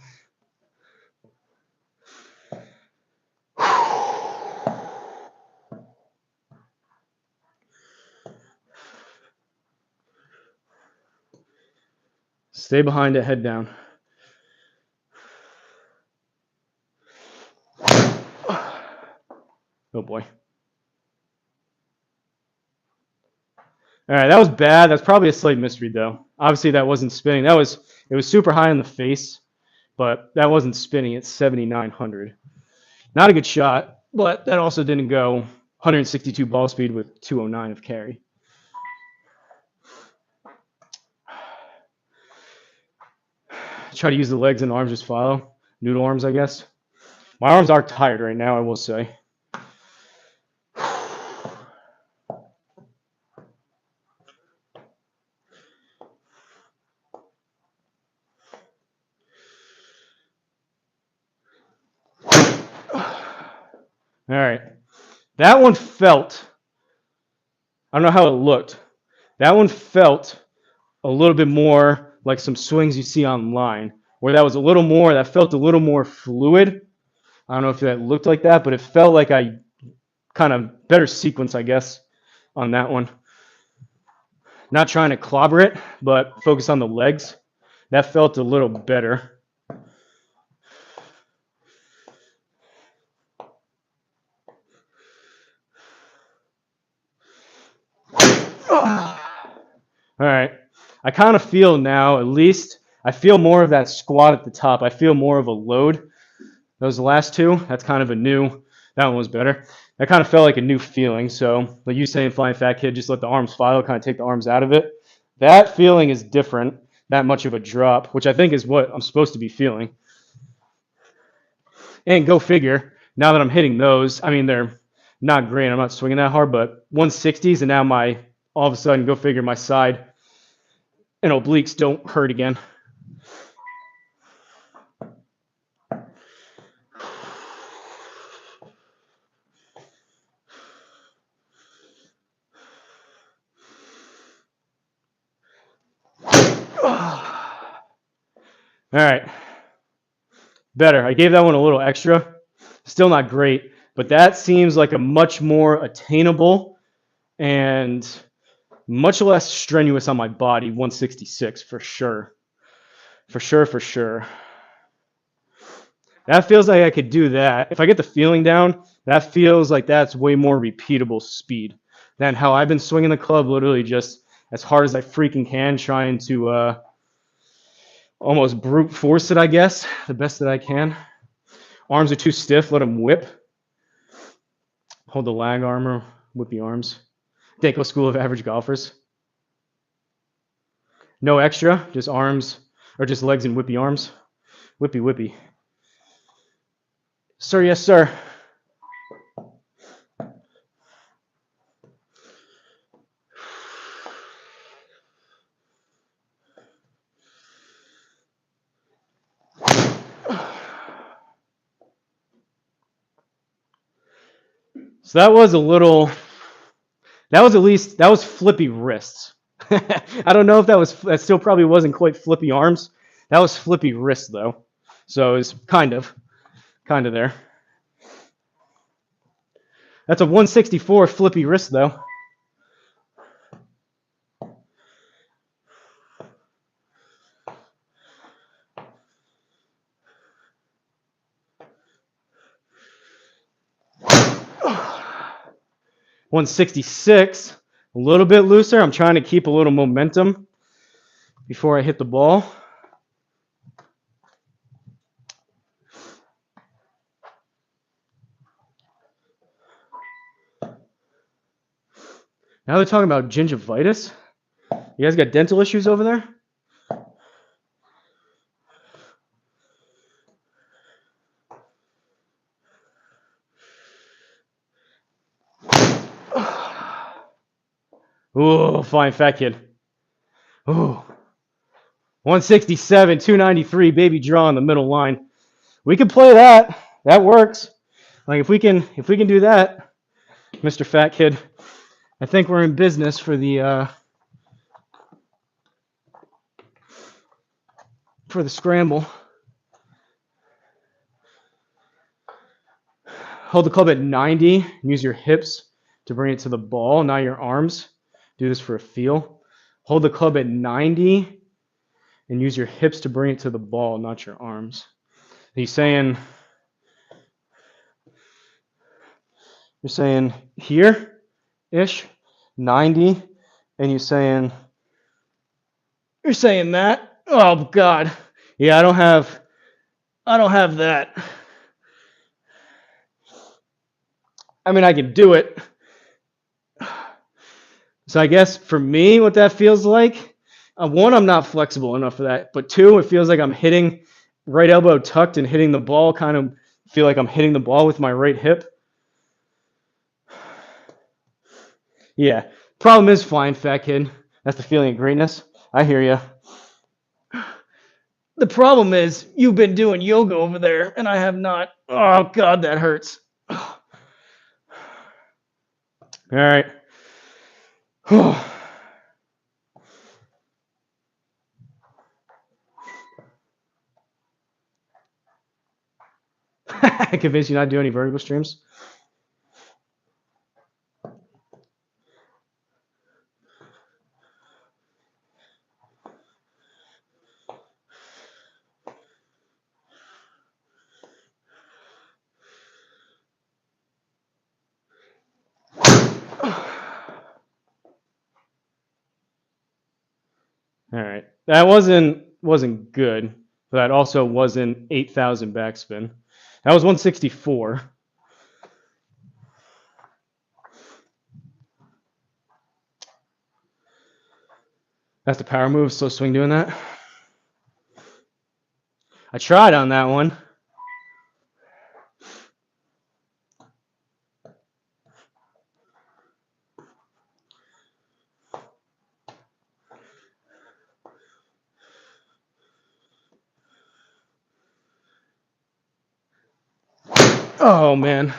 Stay behind it, head down. Oh boy. All right, that was bad. That's probably a slight misread though. Obviously that wasn't spinning. It was super high in the face, but that wasn't spinning at 7,900. Not a good shot, but that also didn't go 162 ball speed with 209 of carry. Try to use the legs and arms just follow. Noodle arms, I guess. My arms are tired right now, I will say. All right. That one felt, I don't know how it looked. That one felt a little bit more like some swings you see online, where that was a little more, that felt a little more fluid. I don't know if that looked like that, but it felt like I kind of better sequence, I guess, on that one. Not trying to clobber it, but focus on the legs. That felt a little better. All right. I kind of feel now, at least, I feel more of that squat at the top. I feel more of a load. Those last two, that's kind of a new, that one was better. That kind of felt like a new feeling. So, like you saying, Flying Fat Kid, just let the arms file, kind of take the arms out of it. That feeling is different, that much of a drop, which I think is what I'm supposed to be feeling. And go figure, now that I'm hitting those, I mean, they're not great. I'm not swinging that hard, but 160s, and now all of a sudden, go figure, my side and obliques don't hurt again. All right. Better. I gave that one a little extra. Still not great, but that seems like a much more attainable and much less strenuous on my body 166 for sure. For sure, for sure. That feels like I could do that. If I get the feeling down, that feels like that's way more repeatable speed than how I've been swinging the club, literally just as hard as I freaking can, trying to almost brute force it, I guess, the best that I can. Arms are too stiff, let them whip. Hold the lag armor, whip the arms. Danko School of Average Golfers. No extra, just arms, or just legs and whippy arms. Whippy, whippy. Sir, yes, sir. So that was a little, that was flippy wrists. I don't know if that still probably wasn't quite flippy arms. That was flippy wrists though. So it's kind of there. That's a 164 flippy wrist though. $166, a little bit looser. I'm trying to keep a little momentum before I hit the ball. Now they're talking about gingivitis. You guys got dental issues over there? Ooh, flying fat kid. Ooh. 167, 293, baby draw on the middle line. We can play that. That works. Like if we can do that, Mr. Fat Kid, I think we're in business for the scramble. Hold the club at 90 and use your hips to bring it to the ball, not your arms. Do this for a feel. Hold the club at 90 and use your hips to bring it to the ball, not your arms. He's saying, you're saying here-ish, 90, and you're saying that. Oh God. Yeah, I don't have that. I mean, I can do it. So I guess for me, what that feels like, one, I'm not flexible enough for that. But two, it feels like I'm hitting right elbow tucked and hitting the ball, kind of feel like I'm hitting the ball with my right hip. Yeah. Problem is, flying fat kid. That's the feeling of greatness. I hear you. The problem is, you've been doing yoga over there, and I have not. Oh, God, that hurts. All right. I convinced you not to do any vertical streams? All That wasn't good, but that also wasn't 8,000 backspin. That was 164. That's the power move. Slow swing doing that. I tried on that one. Oh man.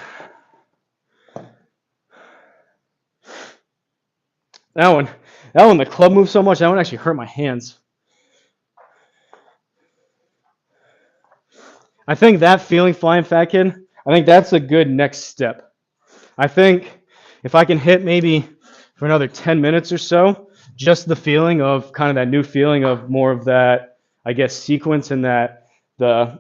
That one, the club moved so much, that one actually hurt my hands. I think that feeling flying fat kid, I think that's a good next step. I think if I can hit maybe for another 10 minutes or so, just the feeling of kind of that new feeling of more of that, I guess, sequence and that the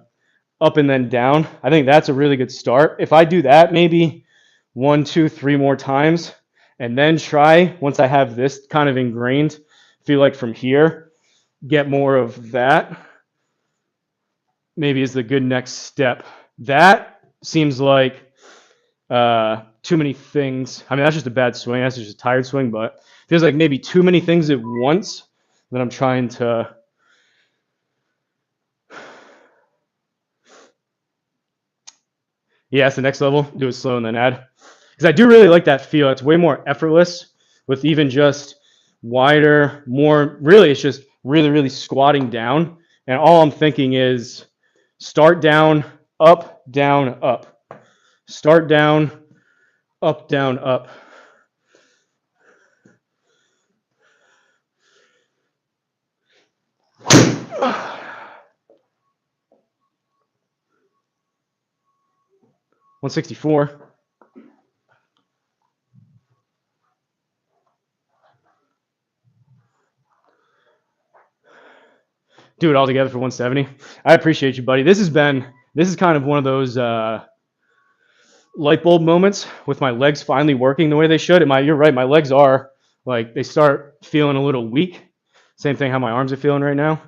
up and then down, I think that's a really good start. If I do that maybe 1, 2, 3 more times, and then try, once I have this kind of ingrained, feel like from here, get more of that, maybe is the good next step. That seems like too many things. I mean, that's just a bad swing. That's just a tired swing, but feels like maybe too many things at once that I'm trying to. Yeah, that's the next level. Do it slow and then add. Because I do really like that feel. It's way more effortless with even just wider, more. Really, it's just really, really squatting down. And all I'm thinking is start down, up, down, up. Start down, up, down, up. $164. Do it all together for 170. I appreciate you, buddy. This is kind of one of those light bulb moments with my legs finally working the way they should. You're right. My legs are like they start feeling a little weak. Same thing how my arms are feeling right now.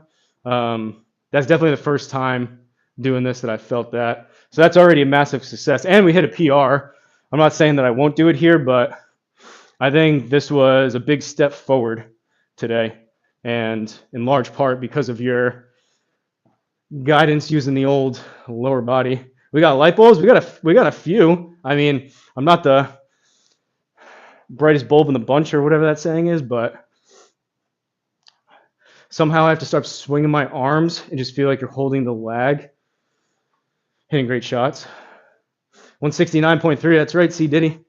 That's definitely the first time doing this that I felt that. So that's already a massive success. And we hit a PR. I'm not saying that I won't do it here, but I think this was a big step forward today. And in large part because of your guidance using the old lower body. We got light bulbs. We got a few. I mean, I'm not the brightest bulb in the bunch or whatever that saying is, but somehow I have to start swinging my arms and just feel like you're holding the lag. Hitting great shots. 169.3. That's right, C Diddy.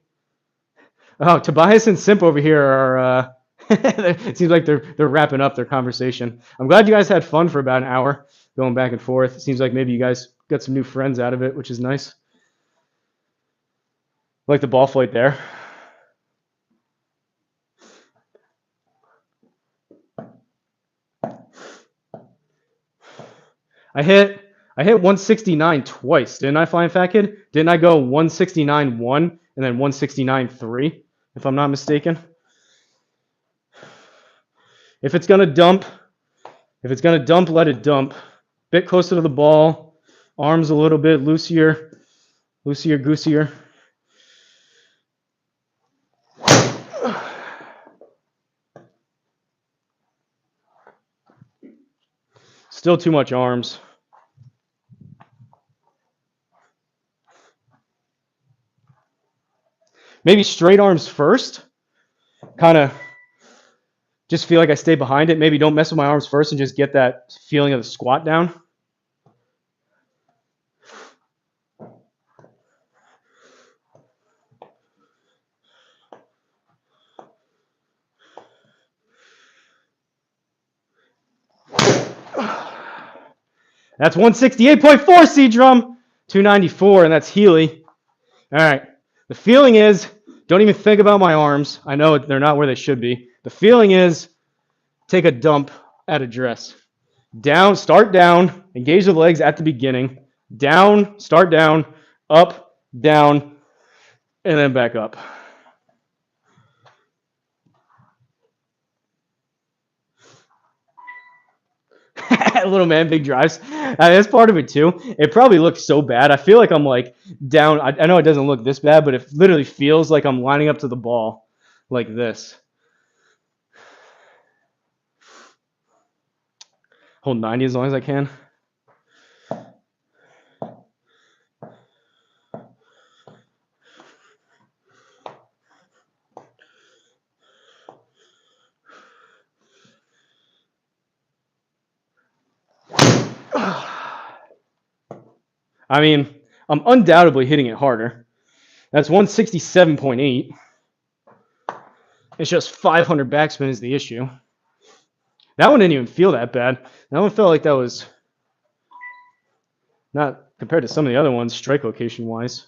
Oh, Tobias and Simp over here are. It seems like they're wrapping up their conversation. I'm glad you guys had fun for about an hour going back and forth. It seems like maybe you guys got some new friends out of it, which is nice. I like the ball flight there. I hit 169 twice, didn't I, Flying Fat Kid? Didn't I go 169 1 and then 169 3, if I'm not mistaken? If it's gonna dump, let it dump. Bit closer to the ball, arms a little bit loosier, goosier. Still too much arms. Maybe straight arms first. Kind of just feel like I stay behind it. Maybe don't mess with my arms first and just get that feeling of the squat down. That's 168.4 C drum, 294, and that's Healy. All right. The feeling is, don't even think about my arms. I know they're not where they should be. The feeling is, take a dump at address. Down, start down, engage the legs at the beginning. Down, start down, up, down, and then back up. Little man, big drives. That's part of it too. It probably looks so bad. I feel like I'm like down. I know it doesn't look this bad, but it literally feels like I'm lining up to the ball like this. Hold 90 as long as I can. I mean, I'm undoubtedly hitting it harder. That's 167.8. It's just 500 backspin is the issue. That one didn't even feel that bad. That one felt like that was not compared to some of the other ones, strike location wise.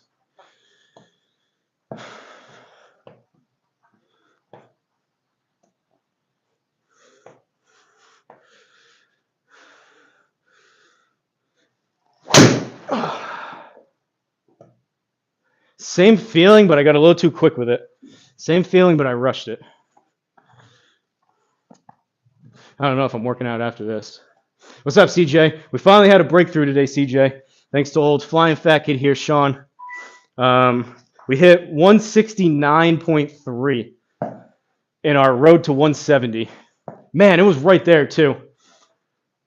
Same feeling, but I got a little too quick with it. Same feeling, but I rushed it. I don't know if I'm working out after this. What's up, CJ? We finally had a breakthrough today, CJ. Thanks to old flying fat kid here, Sean. We hit 169.3 in our road to 170. Man, it was right there too.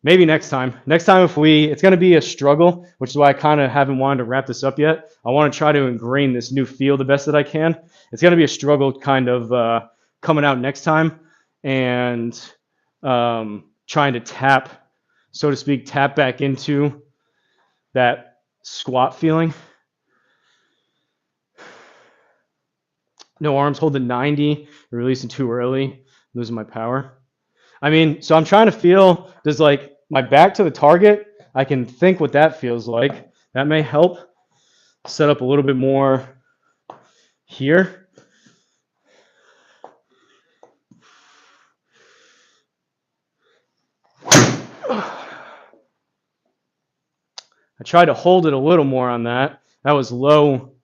Maybe next time. Next time, it's going to be a struggle, which is why I kind of haven't wanted to wrap this up yet. I want to try to ingrain this new feel the best that I can. It's going to be a struggle kind of coming out next time and trying to tap, so to speak, tap back into that squat feeling. No arms, hold the 90, releasing too early, losing my power. I mean, so I'm trying to feel, does like my back to the target, I can think what that feels like. That may help set up a little bit more here. I tried to hold it a little more on that. That was low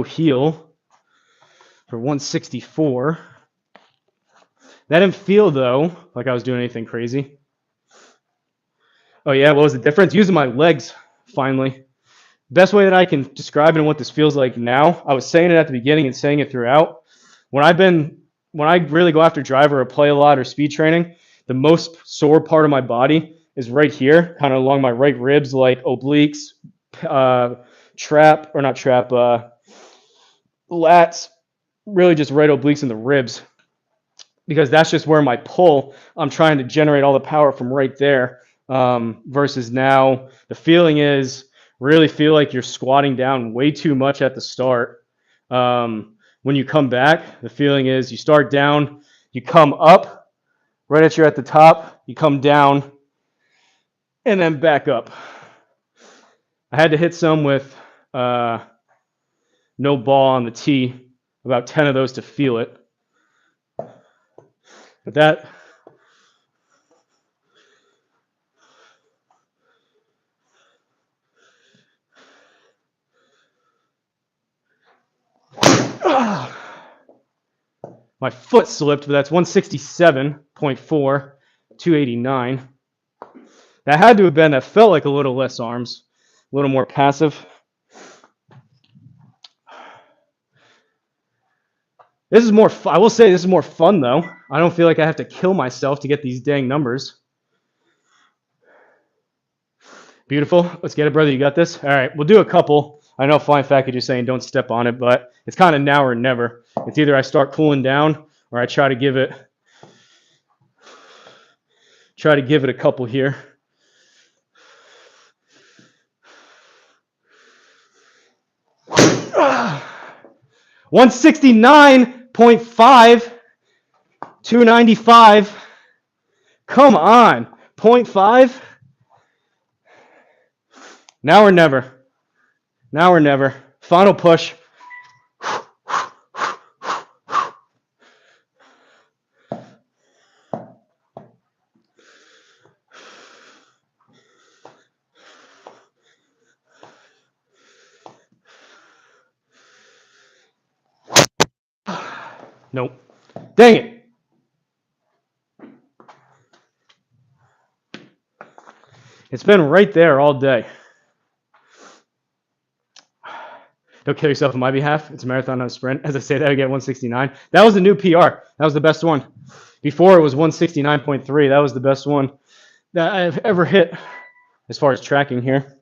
heel for 164. That didn't feel, though, like I was doing anything crazy. Oh, yeah, what was the difference? Using my legs, finally. Best way that I can describe it and what this feels like now, I was saying it at the beginning and saying it throughout. When I really go after driver or play a lot or speed training, the most sore part of my body is right here, kind of along my right ribs, like obliques, lats, really just right obliques in the ribs, because that's just where my pull, I'm trying to generate all the power from right there, versus now the feeling is really feel like you're squatting down way too much at the start. When you come back, the feeling is you start down, you come up right at the top, you come down, and then back up. I had to hit some with no ball on the tee, about 10 of those to feel it. But that, my foot slipped, but that's 167.4, 289. That had to have been, that felt like a little less arms, a little more passive. This is more, I will say this is more fun though. I don't feel like I have to kill myself to get these dang numbers. Beautiful. Let's get it, brother. You got this? All right, we'll do a couple. I know Flying Fat Kid is saying don't step on it, but it's kind of now or never. It's either I start cooling down or I try to give it a couple here. Ah. 169.5, 295. Come on, 0.5. Now or never. Now or never. Final push. Nope. Dang it. It's been right there all day. Don't kill yourself on my behalf. It's a marathon, not a sprint. As I say that, I get 169. That was a new PR. That was the best one. Before it was 169.3. That was the best one that I've ever hit as far as tracking here.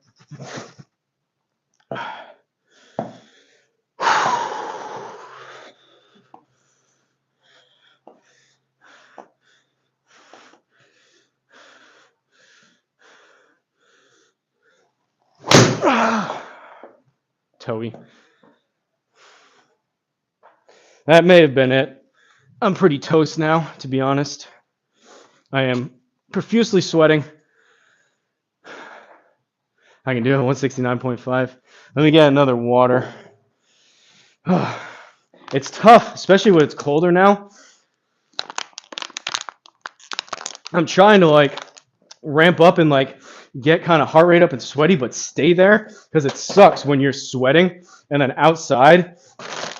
Toey. That may have been it. I'm pretty toast now, to be honest. I am profusely sweating. I can do it 169.5. Let me get another water. It's tough, especially when it's colder now. I'm trying to like ramp up and like get kind of heart rate up and sweaty, but stay there because it sucks when you're sweating and then outside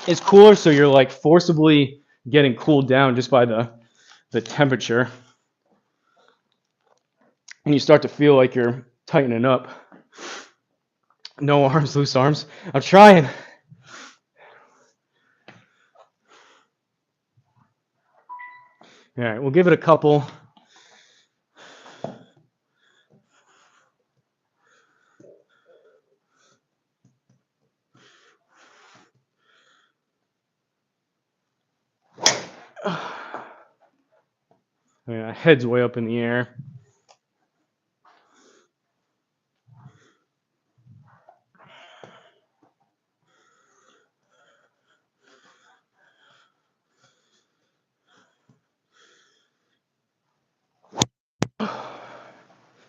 it's cooler, so you're like forcibly getting cooled down just by the temperature, and you start to feel like you're tightening up. No arms, loose arms. I'm trying. All right, we'll give it a couple. Yeah, head's way up in the air.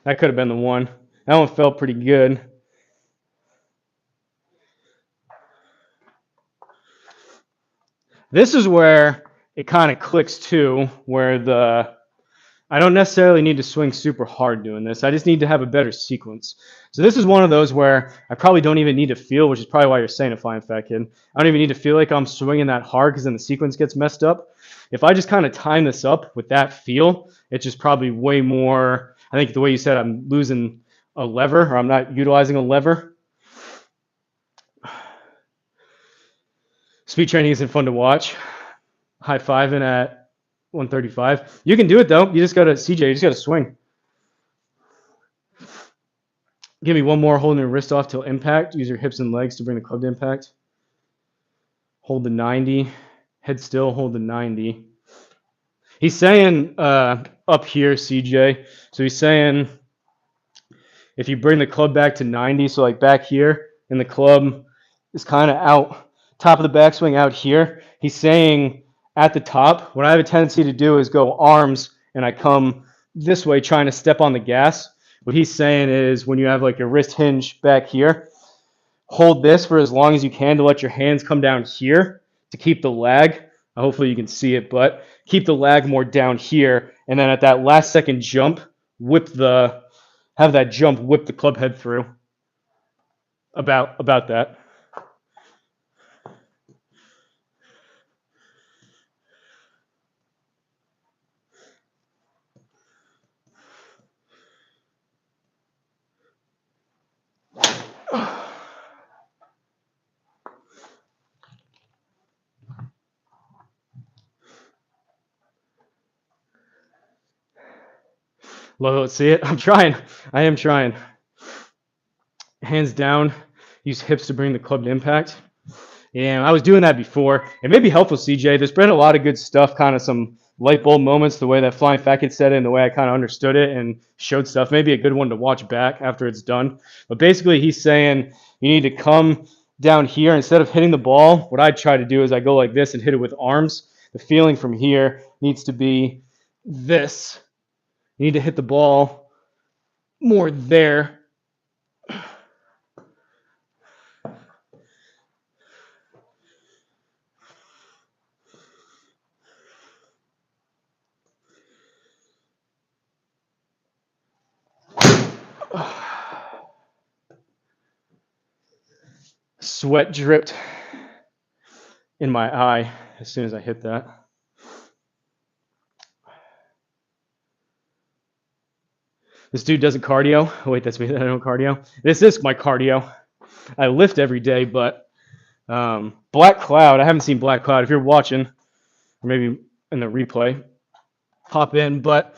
That could have been the one. That one felt pretty good. This is where it kind of clicks too, where I don't necessarily need to swing super hard doing this. I just need to have a better sequence. So this is one of those where I probably don't even need to feel, which is probably why you're saying a flying fat kid. I don't even need to feel like I'm swinging that hard because then the sequence gets messed up. If I just kind of time this up with that feel, it's just probably way more. I think the way you said, I'm losing a lever, or I'm not utilizing a lever. Speed training isn't fun to watch. High fiving at 135. You can do it though. You just gotta, CJ, you just gotta swing. Give me one more, holding your wrist off till impact. Use your hips and legs to bring the club to impact. Hold the 90. Head still, hold the 90. He's saying up here, CJ. So he's saying if you bring the club back to 90, so like back here, and the club is kind of out, top of the backswing out here. He's saying at the top, what I have a tendency to do is go arms, and I come this way trying to step on the gas. What he's saying is when you have like your wrist hinge back here, hold this for as long as you can to let your hands come down here to keep the lag. Hopefully you can see it, but keep the lag more down here. And then at that last second jump, have that jump whip the club head through. About that. Let's see it. I'm trying. I am trying. Hands down. Use hips to bring the club to impact. Yeah, I was doing that before. It may be helpful, CJ. There's been a lot of good stuff, kind of some light bulb moments, the way that Flying Fat Kid said it and the way I kind of understood it and showed stuff. Maybe a good one to watch back after it's done. But basically, he's saying you need to come down here. Instead of hitting the ball, what I try to do is I go like this and hit it with arms. The feeling from here needs to be this. You need to hit the ball more there. Sweat dripped in my eye as soon as I hit that. This dude doesn't cardio. Oh, wait, that's me. I don't cardio. This is my cardio. I lift every day, but Black Cloud. I haven't seen Black Cloud. If you're watching, or maybe in the replay, hop in. But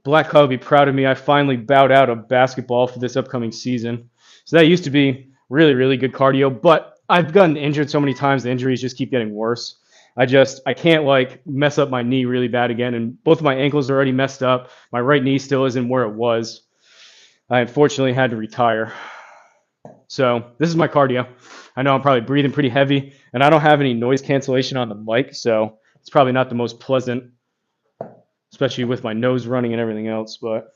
Black Cloud would be proud of me. I finally bowed out of basketball for this upcoming season. So that used to be really, really good cardio, but I've gotten injured so many times. The injuries just keep getting worse. I can't like mess up my knee really bad again, and both of my ankles are already messed up. My right knee still isn't where it was. I unfortunately had to retire. So this is my cardio. I know I'm probably breathing pretty heavy, and I don't have any noise cancellation on the mic, so it's probably not the most pleasant, especially with my nose running and everything else, but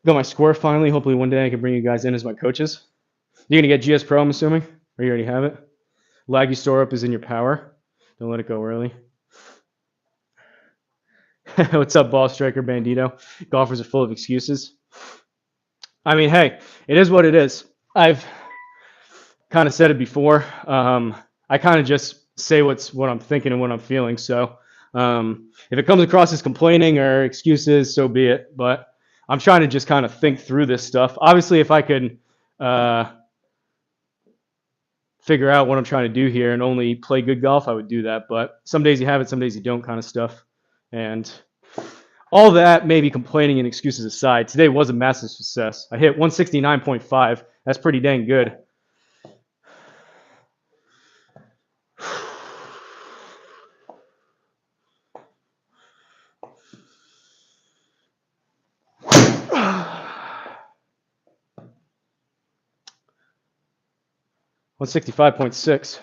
got my score finally. Hopefully one day I can bring you guys in as my coaches. You're going to get GSPro, I'm assuming? Or you already have it? Laggy store up is in your power. Don't let it go early. What's up, ball striker bandito? Golfers are full of excuses. I mean, hey, it is what it is. I've kind of said it before. I kind of just say what I'm thinking and what I'm feeling. So if it comes across as complaining or excuses, so be it. But I'm trying to just kind of think through this stuff. Obviously, if I could figure out what I'm trying to do here and only play good golf, I would do that. But some days you have it, some days you don't, kind of stuff. And all that, maybe complaining and excuses aside, today was a massive success. I hit 169.5. That's pretty dang good. One 165.6.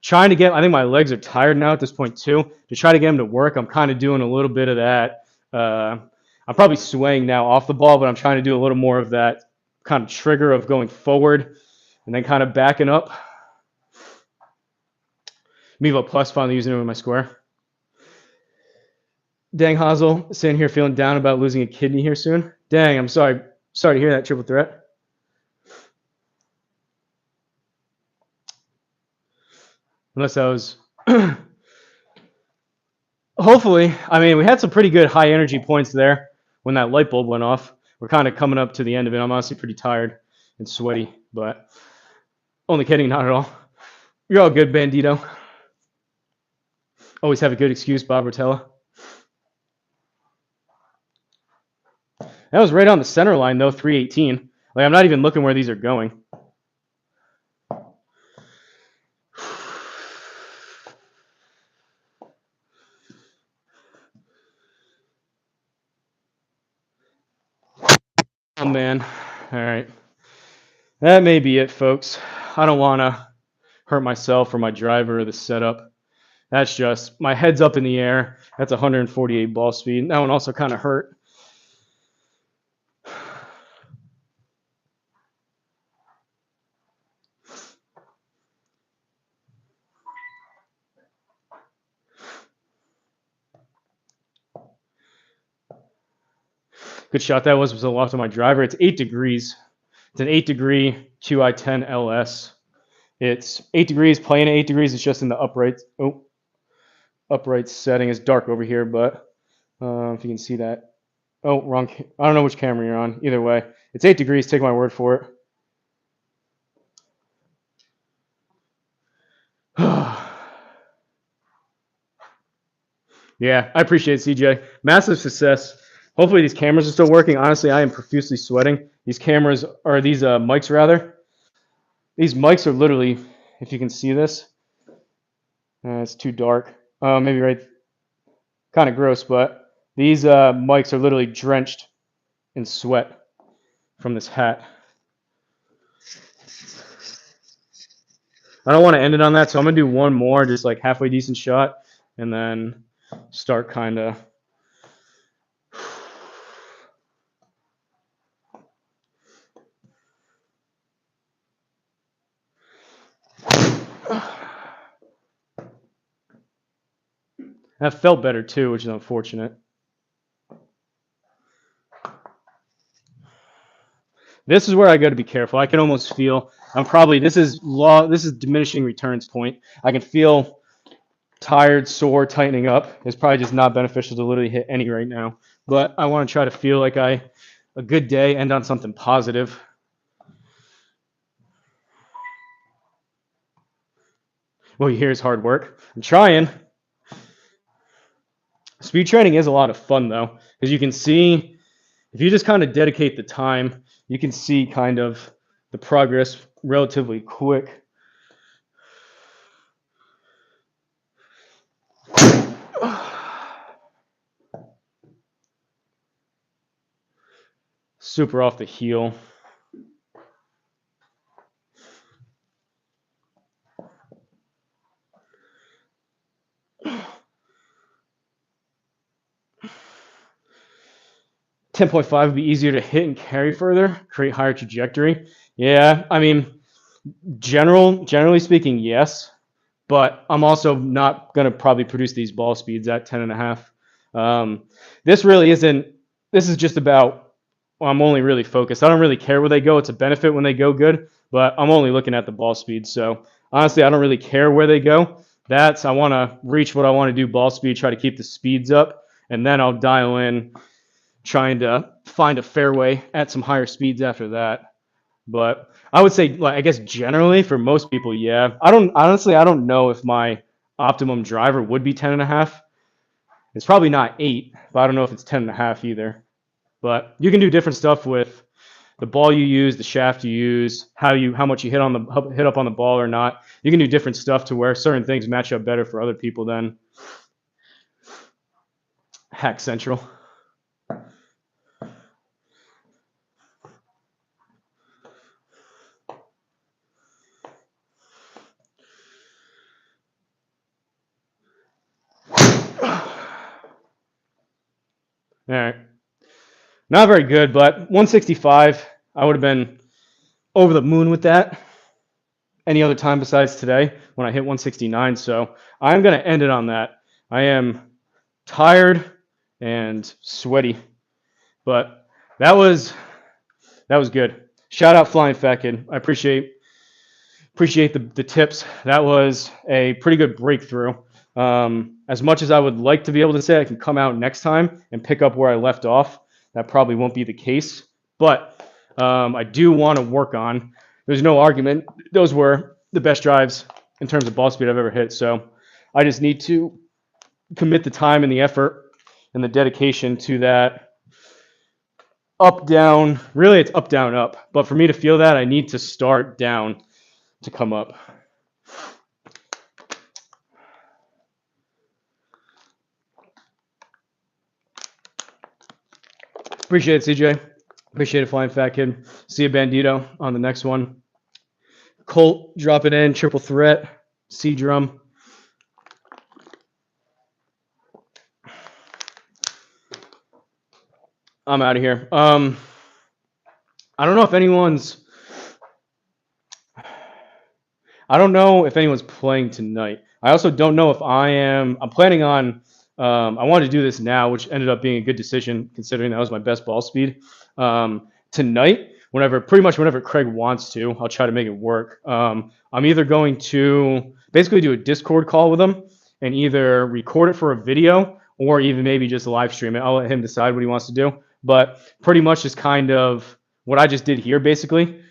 Trying to get, I think my legs are tired now at this point too. To try to get them to work, I'm kind of doing a little bit of that. I'm probably swaying now off the ball, but I'm trying to do a little more of that kind of trigger of going forward and then kind of backing up. Mevo Plus finally using it with my square. Dang, Hosel, sitting here feeling down about losing a kidney here soon. Dang, I'm sorry. Sorry to hear that, triple threat. Unless I was hopefully, I mean, we had some pretty good high energy points there when that light bulb went off. We're kind of coming up to the end of it. I'm honestly pretty tired and sweaty, but only kidding, not at all. You're all good, Bandito. Always have a good excuse, Bob Rotella. That was right on the center line, though, 318. Like, I'm not even looking where these are going. Oh, man. All right. That may be it, folks. I don't want to hurt myself or my driver or the setup. That's just, my head's up in the air. That's 148 ball speed. That one also kind of hurt. Good shot that was a loft on my driver. It's 8 degrees. It's an 8 degree QI10 LS. It's 8 degrees, playing at 8 degrees. It's just in the upright. Upright setting. It's dark over here, but if you can see that. Oh, wrong. I don't know which camera you're on. Either way, it's 8 degrees. Take my word for it. Yeah, I appreciate it, CJ. Massive success. Hopefully these cameras are still working. Honestly, I am profusely sweating. These cameras, or these mics rather. These mics are literally, if you can see this, it's too dark. Maybe right, kind of gross, but these mics are literally drenched in sweat from this hat. I don't want to end it on that, so I'm gonna do one more, just like halfway decent shot, and then start kind of. That felt better too, which is unfortunate. This is where I got to be careful. I can almost feel this is diminishing returns point. I can feel tired, sore, tightening up. It's probably just not beneficial to literally hit any right now. But I want to try to feel like a good day, end on something positive. Well, you hear is hard work. I'm trying. Speed training is a lot of fun though, because you can see if you just kind of dedicate the time, you can see kind of the progress relatively quick. Super off the heel. $10.5 would be easier to hit and carry further, create higher trajectory. Yeah, I mean, generally speaking, yes. But I'm also not going to probably produce these ball speeds at 10.5. This really isn't, this is just about, well, I'm only really focused. I don't really care where they go. It's a benefit when they go good, but I'm only looking at the ball speed. So honestly, I don't really care where they go. I want to reach what I want to do ball speed, try to keep the speeds up, and then I'll dial in trying to find a fairway at some higher speeds after that. But I would say, like, I guess generally for most people, yeah. I don't know if my optimum driver would be 10.5. It's probably not 8, but I don't know if it's 10.5 either. But you can do different stuff with the ball you use, the shaft you use, how much you hit up on the ball or not. You can do different stuff to where certain things match up better for other people than Hack Central. All right. Not very good, but 165, I would have been over the moon with that any other time besides today when I hit 169. So I'm going to end it on that. I am tired and sweaty, but that was good. Shout out Flying Fat Kid. I appreciate the tips. That was a pretty good breakthrough. As much as I would like to be able to say I can come out next time and pick up where I left off, that probably won't be the case. But I do want to work on. There's no argument. Those were the best drives in terms of ball speed I've ever hit. So I just need to commit the time and the effort and the dedication to that up, down. Really, it's up, down, up. But for me to feel that, I need to start down to come up. Appreciate it, CJ. Appreciate it, Flying Fat Kid. See you, Bandito, on the next one. Colt, drop it in. Triple threat. C-drum. I'm out of here. I don't know if anyone's playing tonight. I also don't know if I'm planning on, I wanted to do this now, which ended up being a good decision considering that was my best ball speed. Tonight, pretty much whenever Craig wants to, I'll try to make it work. I'm either going to basically do a Discord call with him and either record it for a video or even maybe just live stream it. I'll let him decide what he wants to do. But pretty much just kind of what I just did here, basically.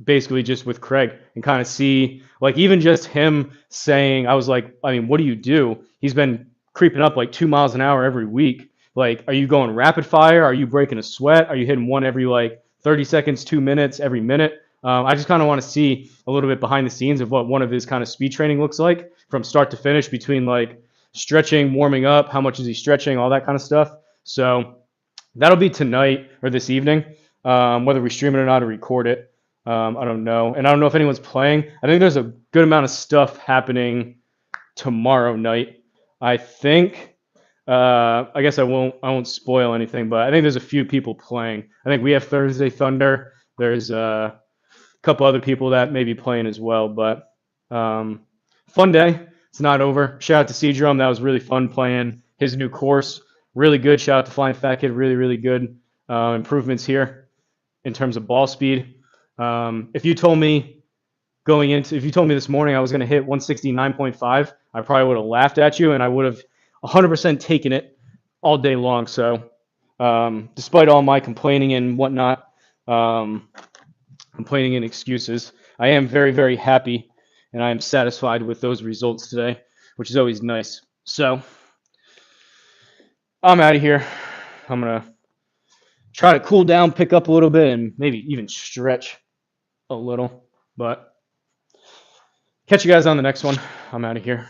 Basically just with Craig and kind of see, like, even just him saying, I was like, I mean, what do you do? He's been creeping up like 2 miles an hour every week. Like, are you going rapid fire? Are you breaking a sweat? Are you hitting one every like 30 seconds, 2 minutes, every minute? I just kind of want to see a little bit behind the scenes of what one of his kind of speed training looks like from start to finish between like stretching, warming up, how much is he stretching, all that kind of stuff. So that'll be tonight or this evening, whether we stream it or not or record it. I don't know. And I don't know if anyone's playing. I think there's a good amount of stuff happening tomorrow night. I think, I guess I won't spoil anything, but I think there's a few people playing. I think we have Thursday Thunder. There's a couple other people that may be playing as well, but fun day. It's not over. Shout out to C-Drum. That was really fun playing his new course. Really good. Shout out to Flying Fat Kid. Really, really good improvements here in terms of ball speed. If you told me this morning I was going to hit 169.5, I probably would have laughed at you, and I would have 100% taken it all day long. So, despite all my complaining and whatnot, complaining and excuses, I am very, very happy, and I am satisfied with those results today, which is always nice. So, I'm out of here. I'm going to try to cool down, pick up a little bit, and maybe even stretch a little. But catch you guys on the next one. I'm out of here.